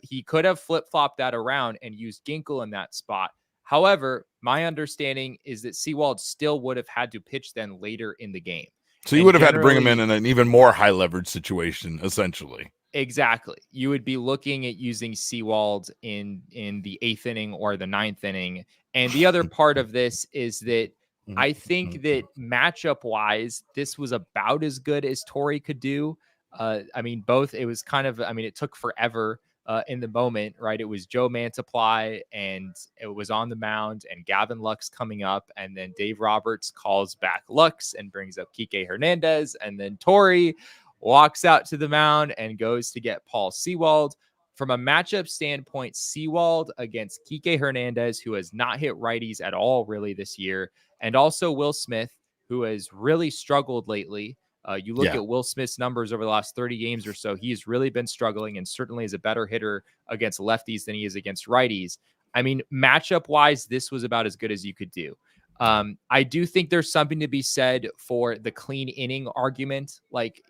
he could have flip-flopped that around and used Ginkel in that spot. However, my understanding is that Sewald still would have had to pitch then later in the game. So you would have had to bring him in an even more high leverage situation, essentially. Exactly. You would be looking at using Sewald in the 8th inning or the 9th inning. And the other part of this is that I think that matchup wise, this was about as good as Torey could do. I mean, it was kind of, it took forever in the moment, right? It was Joe Mantiply and it was on the mound and Gavin Lux coming up. And then Dave Roberts calls back Lux and brings up Kike Hernandez. And then Torey walks out to the mound and goes to get Paul Sewald. From a matchup standpoint, Sewald against Kike Hernandez, who has not hit righties at all really this year, and also Will Smith, who has really struggled lately. You look at Will Smith's numbers over the last 30 games or so, he's really been struggling and certainly is a better hitter against lefties than he is against righties. I mean, matchup-wise, this was about as good as you could do. I do think there's something to be said for the clean inning argument. Like,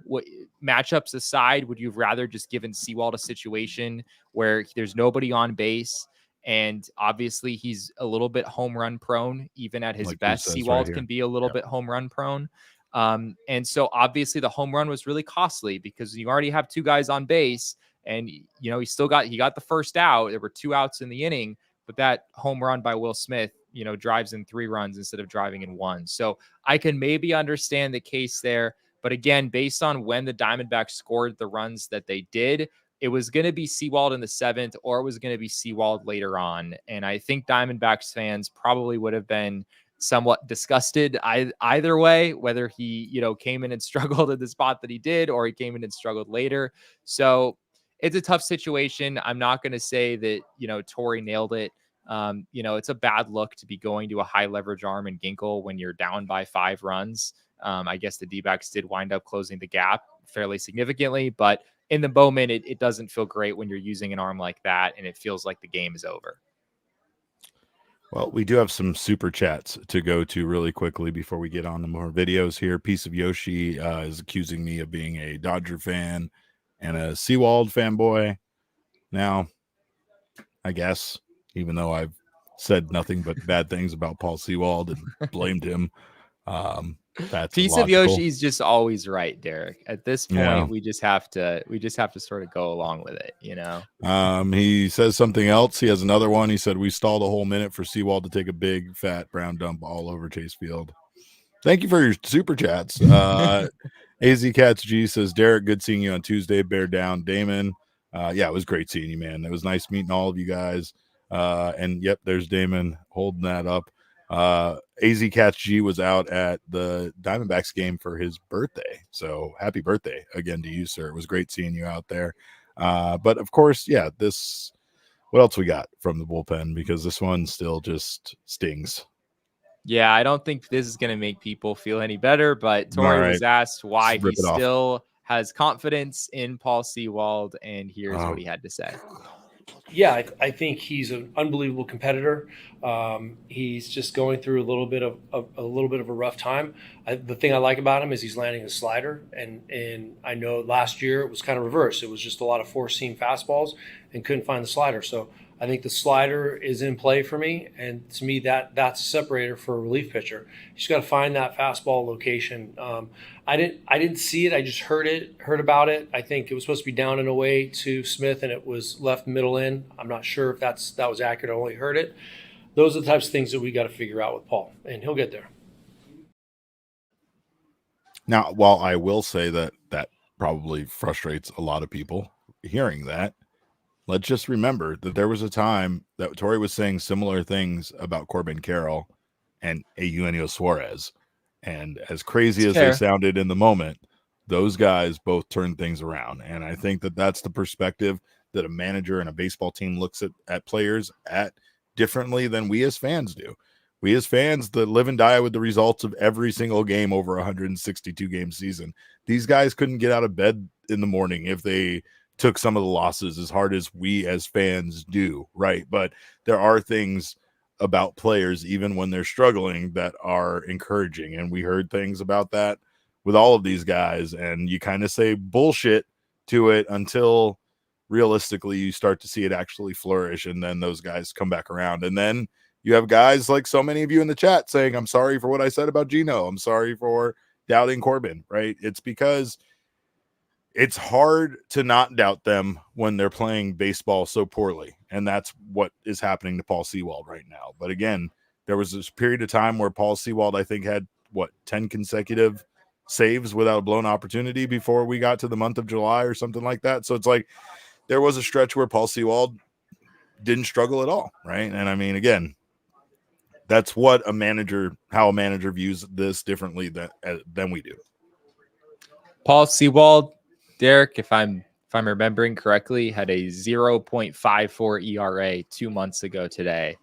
what matchups aside, would you have rather just given Sewald a situation where there's nobody on base? And obviously he's a little bit home run prone, even at his best. Sewald can be a little bit home run prone. And so obviously the home run was really costly because you already have two guys on base and, he got the first out. There were 2 outs in the inning, but that home run by Will Smith, drives in 3 runs instead of driving in 1. So I can maybe understand the case there. But again, based on when the Diamondbacks scored the runs that they did, it was going to be Sewald in the 7th, or it was going to be Sewald later on. And I think Diamondbacks fans probably would have been somewhat disgusted either way, whether he, came in and struggled at the spot that he did, or he came in and struggled later. So it's a tough situation. I'm not going to say that, Torey nailed it. It's a bad look to be going to a high leverage arm in Ginkel when you're down by 5 runs. I guess the D-backs did wind up closing the gap fairly significantly, but in the moment, it doesn't feel great when you're using an arm like that, and it feels like the game is over. Well, we do have some super chats to go to really quickly before we get on to more videos here. Piece of Yoshi is accusing me of being a Dodger fan and a Sewald fanboy. Now, I guess, even though I've said nothing but bad things about Paul Sewald and blamed him, that's Piece logical. of Yoshi's just always right, Derek. At this point, we just have to sort of go along with it, He says something else. He has another one. He said we stalled a whole minute for Sewald to take a big fat brown dump all over Chase Field. Thank you for your super chats. AZ Cats G says, Derek, good seeing you on Tuesday. Bear down, Damon. Yeah, it was great seeing you, man. It was nice meeting all of you guys. And yep, there's Damon holding that up. AZ Cats G was out at the Diamondbacks game for his birthday. So happy birthday again to you, sir. It was great seeing you out there. But of course, yeah, what else we got from the bullpen? Because this one still just stings. Yeah, I don't think this is going to make people feel any better, but Torey was asked why he still has confidence in Paul Sewald, and here's what he had to say. Yeah, I think he's an unbelievable competitor. He's just going through a little bit of a rough time. The thing I like about him is he's landing a slider, and I know last year it was kind of reverse. It was just a lot of 4-seam fastballs and couldn't find the slider. So I think the slider is in play for me, and to me that's a separator for a relief pitcher. You just got to find that fastball location. I didn't see it. I just heard about it. I think it was supposed to be down and away to Smith, and it was left middle in. I'm not sure if that was accurate. I only heard it. Those are the types of things that we got to figure out with Paul, and he'll get there. Now, while I will say that probably frustrates a lot of people hearing that, let's just remember that there was a time that Torey was saying similar things about Corbin Carroll and Eugenio Suarez. And as crazy as they sounded in the moment, those guys both turned things around. And I think that that's the perspective that a manager and a baseball team looks at players at differently than we as fans do. We as fans that live and die with the results of every single game over 162 game season. These guys couldn't get out of bed in the morning if they took some of the losses as hard as we as fans do, right? But there are things about players, even when they're struggling, that are encouraging. And we heard things about that with all of these guys. And you kind of say bullshit to it until realistically you start to see it actually flourish. And then those guys come back around. And then you have guys like so many of you in the chat saying, I'm sorry for what I said about Gino. I'm sorry for doubting Corbin, right? It's because it's hard to not doubt them when they're playing baseball so poorly. And that's what is happening to Paul Sewald right now. But again, there was this period of time where Paul Sewald, I think, had 10 consecutive saves without a blown opportunity before we got to the month of July or something like that. So it's like there was a stretch where Paul Sewald didn't struggle at all. Right. And I mean, again, that's how a manager views this differently than we do. Paul Sewald, Derek, if I'm remembering correctly, had a 0.54 ERA 2 months ago today,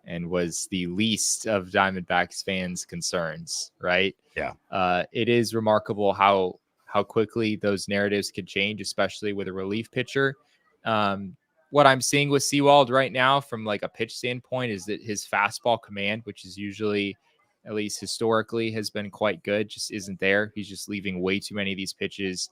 and was the least of Diamondbacks fans' concerns. Right? Yeah. It is remarkable how quickly those narratives could change, especially with a relief pitcher. What I'm seeing with Sewald right now, from like a pitch standpoint, is that his fastball command, which is usually, at least historically, has been quite good, just isn't there. He's just leaving way too many of these pitches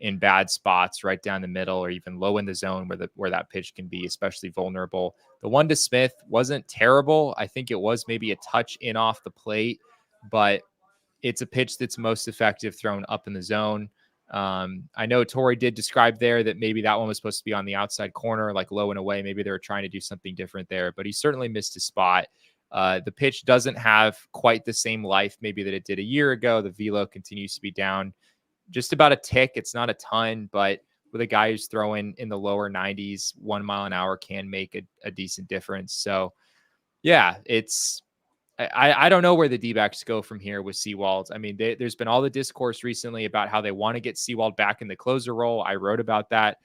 in bad spots right down the middle, or even low in the zone where that pitch can be especially vulnerable. The one to Smith wasn't terrible. I think it was maybe a touch in off the plate, but it's a pitch that's most effective thrown up in the zone. I know Torey did describe there that maybe that one was supposed to be on the outside corner, like low and away. Maybe they were trying to do something different there, but he certainly missed his spot. The pitch doesn't have quite the same life maybe that it did a year ago. The velo continues to be down just about a tick. It's not a ton, but with a guy who's throwing in the lower 90s, 1 mile an hour can make a decent difference. So yeah, I don't know where the D-backs go from here with Sewald. I mean, there's been all the discourse recently about how they want to get Sewald back in the closer role. I wrote about that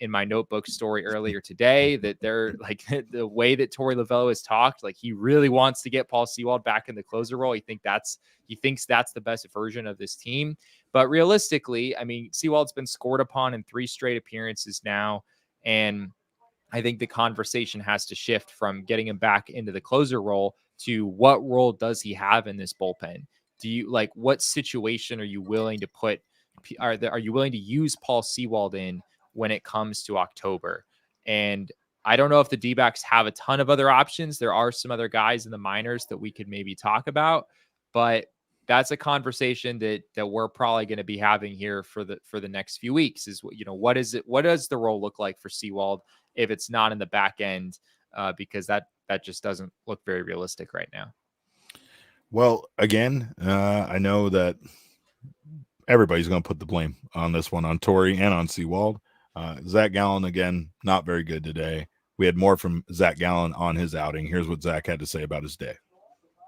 in my notebook story earlier today, that they're like the way that Torey Lovullo has talked, like he really wants to get Paul Sewald back in the closer role. He thinks that's the best version of this team. But realistically, I mean, Sewald's been scored upon in 3 straight appearances now, and I think the conversation has to shift from getting him back into the closer role to what role does he have in this bullpen? Do you like, what situation are you willing to put? Are you willing to use Paul Sewald in when it comes to October? And I don't know if the D-backs have a ton of other options. There are some other guys in the minors that we could maybe talk about, but that's a conversation that we're probably going to be having here for the next few weeks. Is what does the role look like for Sewald if it's not in the back end? Because that just doesn't look very realistic right now. Well, again, I know that everybody's going to put the blame on this one, on Torey and on Sewald. Zac Gallen, again, not very good today. We had more from Zac Gallen on his outing. Here's what Zac had to say about his day.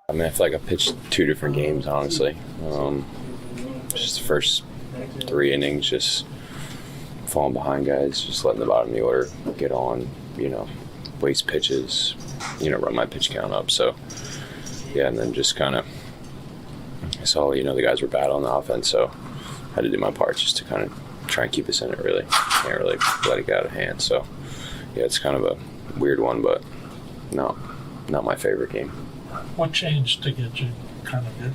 I mean, I feel like I pitched 2 different games, honestly. Just the first 3 innings, just falling behind guys, just letting the bottom of the order get on, waste pitches, run my pitch count up. So, yeah, and then just kind of saw, the guys were bad on the offense, so I had to do my part just to kind of try and keep us in it, really. Can't really let it get out of hand. So, yeah, it's kind of a weird one, but no, not my favorite game. What changed to get you kind of good?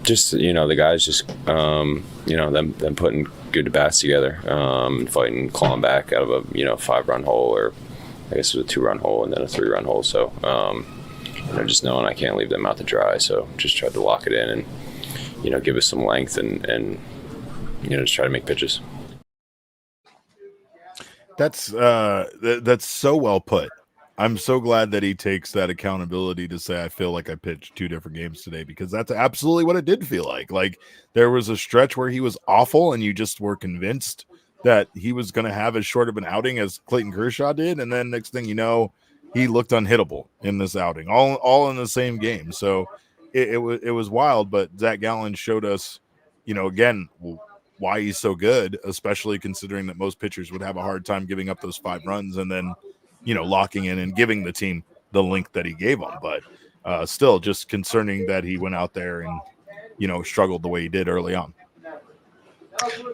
Just, the guys just, them putting good bats together, fighting, clawing back out of a, 5-run hole, or I guess it was a 2-run hole and then a 3-run hole. So, just knowing I can't leave them out to dry. So just tried to lock it in and, give us some length and just try to make pitches. That's so well put. I'm so glad that he takes that accountability to say, I feel like I pitched 2 different games today, because that's absolutely what it did feel like. Like, there was a stretch where he was awful and you just were convinced that he was going to have as short of an outing as Clayton Kershaw did. And then next thing you know, he looked unhittable in this outing, all in the same game. So it was wild, but Zac Gallen showed us, again, why he's so good, especially considering that most pitchers would have a hard time giving up those 5 runs and then, locking in and giving the team the length that he gave them. But still just concerning that he went out there and, struggled the way he did early on.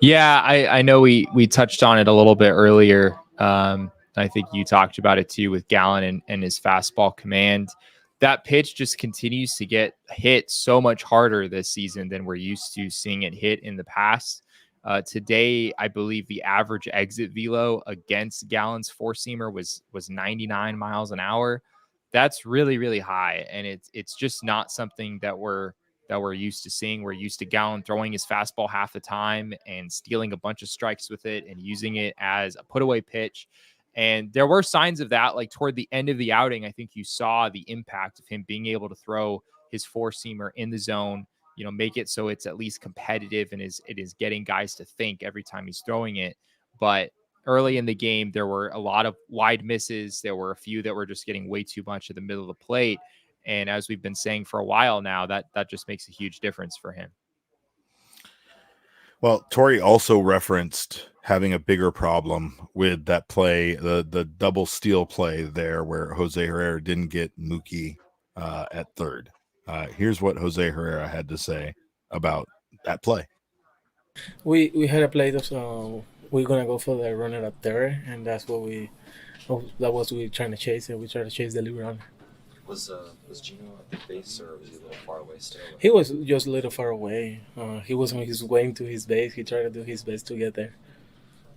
Yeah, I know we touched on it a little bit earlier. I think you talked about it too with Gallen and his fastball command. That pitch just continues to get hit so much harder this season than we're used to seeing it hit in the past. Today, I believe the average exit velo against Gallen's 4-seamer was 99 miles an hour. That's really, really high, and it's just not something that we're used to seeing. We're used to Gallen throwing his fastball half the time and stealing a bunch of strikes with it and using it as a put-away pitch. And there were signs of that, like toward the end of the outing. I think you saw the impact of him being able to throw his 4-seamer in the zone, make it so it's at least competitive and it is getting guys to think every time he's throwing it. But early in the game, there were a lot of wide misses. There were a few that were just getting way too much at the middle of the plate. And as we've been saying for a while now, that just makes a huge difference for him. Well, Torey also referenced having a bigger problem with that play, the double steal play there where Jose Herrera didn't get Mookie at third. Here's what Jose Herrera had to say about that play. We had a play that we're gonna go for the runner at third, and that's what we trying to chase, and we try to chase the lead runner. Was Gino at the base, or was he a little far away still? He was just a little far away. He was on his way to his base. He tried to do his best to get there.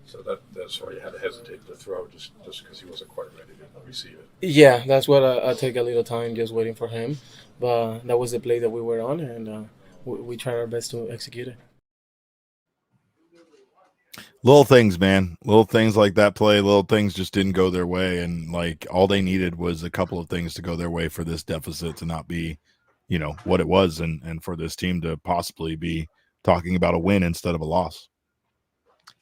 So that's why you had to hesitate to throw, just because he wasn't quite ready to receive it. Yeah, that's what I take a little time just waiting for him. But that was the play that we were on, and we tried our best to execute it. Little things, man. Little things like that play. Little things just didn't go their way, and like all they needed was a couple of things to go their way for this deficit to not be, what it was, and for this team to possibly be talking about a win instead of a loss.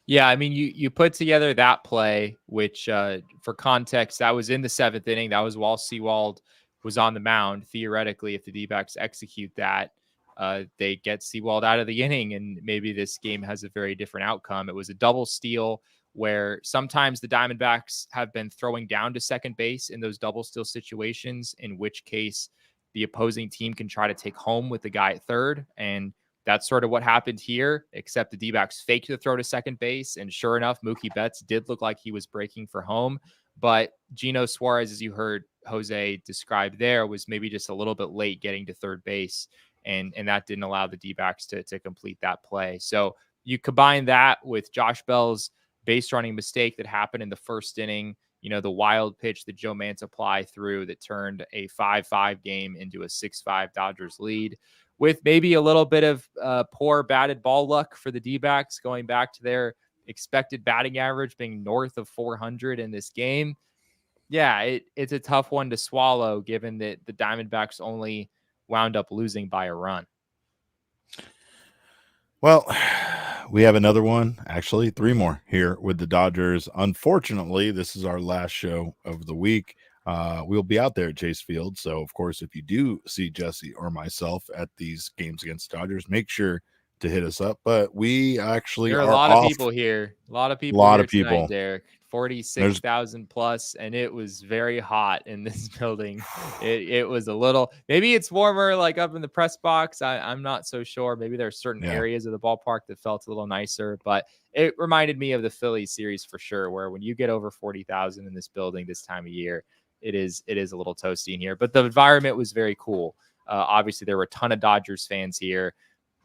Yeah, I mean, you put together that play, which for context, that was in the 7th inning. That was while Sewald was on the mound. Theoretically, if the D-backs execute that, they get Sewald out of the inning, and maybe this game has a very different outcome. It was a double steal where sometimes the Diamondbacks have been throwing down to second base in those double steal situations, in which case the opposing team can try to take home with the guy at third. And that's sort of what happened here, except the D-backs faked the throw to second base. And sure enough, Mookie Betts did look like he was breaking for home. But Gino Suarez, as you heard Jose describe there, was maybe just a little bit late getting to third base. And that didn't allow the D-backs to complete that play. So you combine that with Josh Bell's base running mistake that happened in the 1st inning, the wild pitch that Joe Mantiply threw that turned a 5-5 game into a 6-5 Dodgers lead, with maybe a little bit of poor batted ball luck for the D-backs, going back to their expected batting average being north of 400 in this game. Yeah, it's a tough one to swallow, given that the Diamondbacks only wound up losing by a run. Well, we have another one, actually 3 more here with the Dodgers. Unfortunately, this is our last show of the week. We'll be out there at Chase Field. So, of course, if you do see Jesse or myself at these games against the Dodgers, make sure to hit us up. But we actually there are a lot off. of people here. A lot of people. Tonight, Derek. 46,000 plus, and it was very hot in this building. It was a little, maybe it's warmer like up in the press box. I'm not so sure. Maybe there are certain areas of the ballpark that felt a little nicer, but it reminded me of the Phillies series for sure, where when you get over 40,000 in this building this time of year, it is a little toasty in here. But the environment was very cool. Obviously, there were a ton of Dodgers fans here.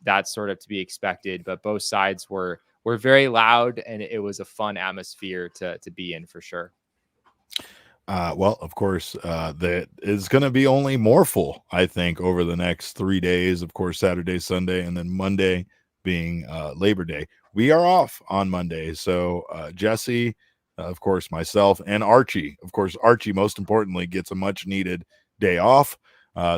That's sort of to be expected, but both sides were very loud, and it was a fun atmosphere to be in for sure. Well, of course, that is going to be only more full, I think, over the next 3 days. Of course, Saturday, Sunday, and then Monday being Labor Day. We are off on Monday. So Jesse, of course, myself, and Archie. Of course, Archie, most importantly, gets a much-needed day off.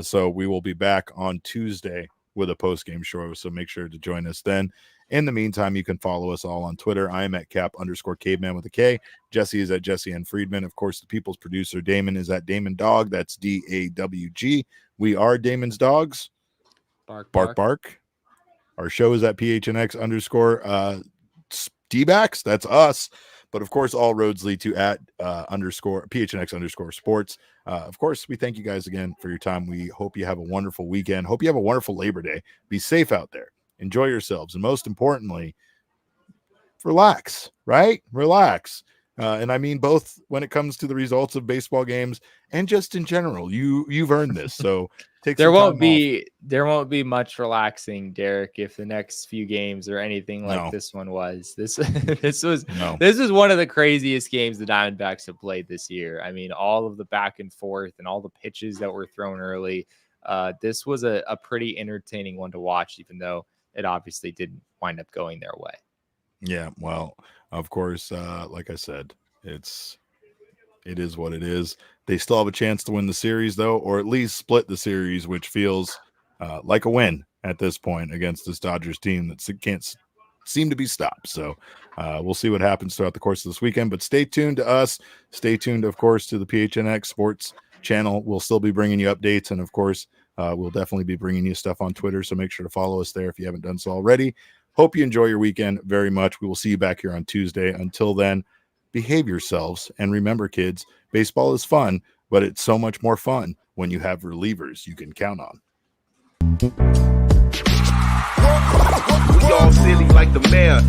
So we will be back on Tuesday with a post-game show. So make sure to join us then. In the meantime, you can follow us all on Twitter. I am at Cap_Caveman with a K. Jesse is at Jesse N. Friedman. Of course, the people's producer, Damon, is at Damon Dog. That's DAWG. We are Damon's Dogs. Bark, bark, bark. Our show is at PHNX_ D-backs. That's us. But of course, all roads lead to at PHNX_ sports. Of course, we thank you guys again for your time. We hope you have a wonderful weekend. Hope you have a wonderful Labor Day. Be safe out there. Enjoy yourselves. And most importantly, relax, right? Relax. And I mean, both when it comes to the results of baseball games and just in general, you've earned this. So take there won't be much relaxing, Derek, if the next few games are anything like this one was. This was one of the craziest games the Diamondbacks have played this year. I mean, all of the back and forth and all the pitches that were thrown early. This was a pretty entertaining one to watch, even though it obviously didn't wind up going their way. Yeah, well, of course, like I said, it is what it is. They still have a chance to win the series, though, or at least split the series, which feels like a win at this point against this Dodgers team that can't seem to be stopped. So we'll see what happens throughout the course of this weekend. But stay tuned to us. Stay tuned, of course, to the PHNX Sports channel. We'll still be bringing you updates, and of course, we'll definitely be bringing you stuff on Twitter. So make sure to follow us there if you haven't done so already. Hope you enjoy your weekend very much. We will see you back here on Tuesday. Until then, behave yourselves. And remember, kids, baseball is fun, but it's so much more fun when you have relievers you can count on. We all silly like the mayor.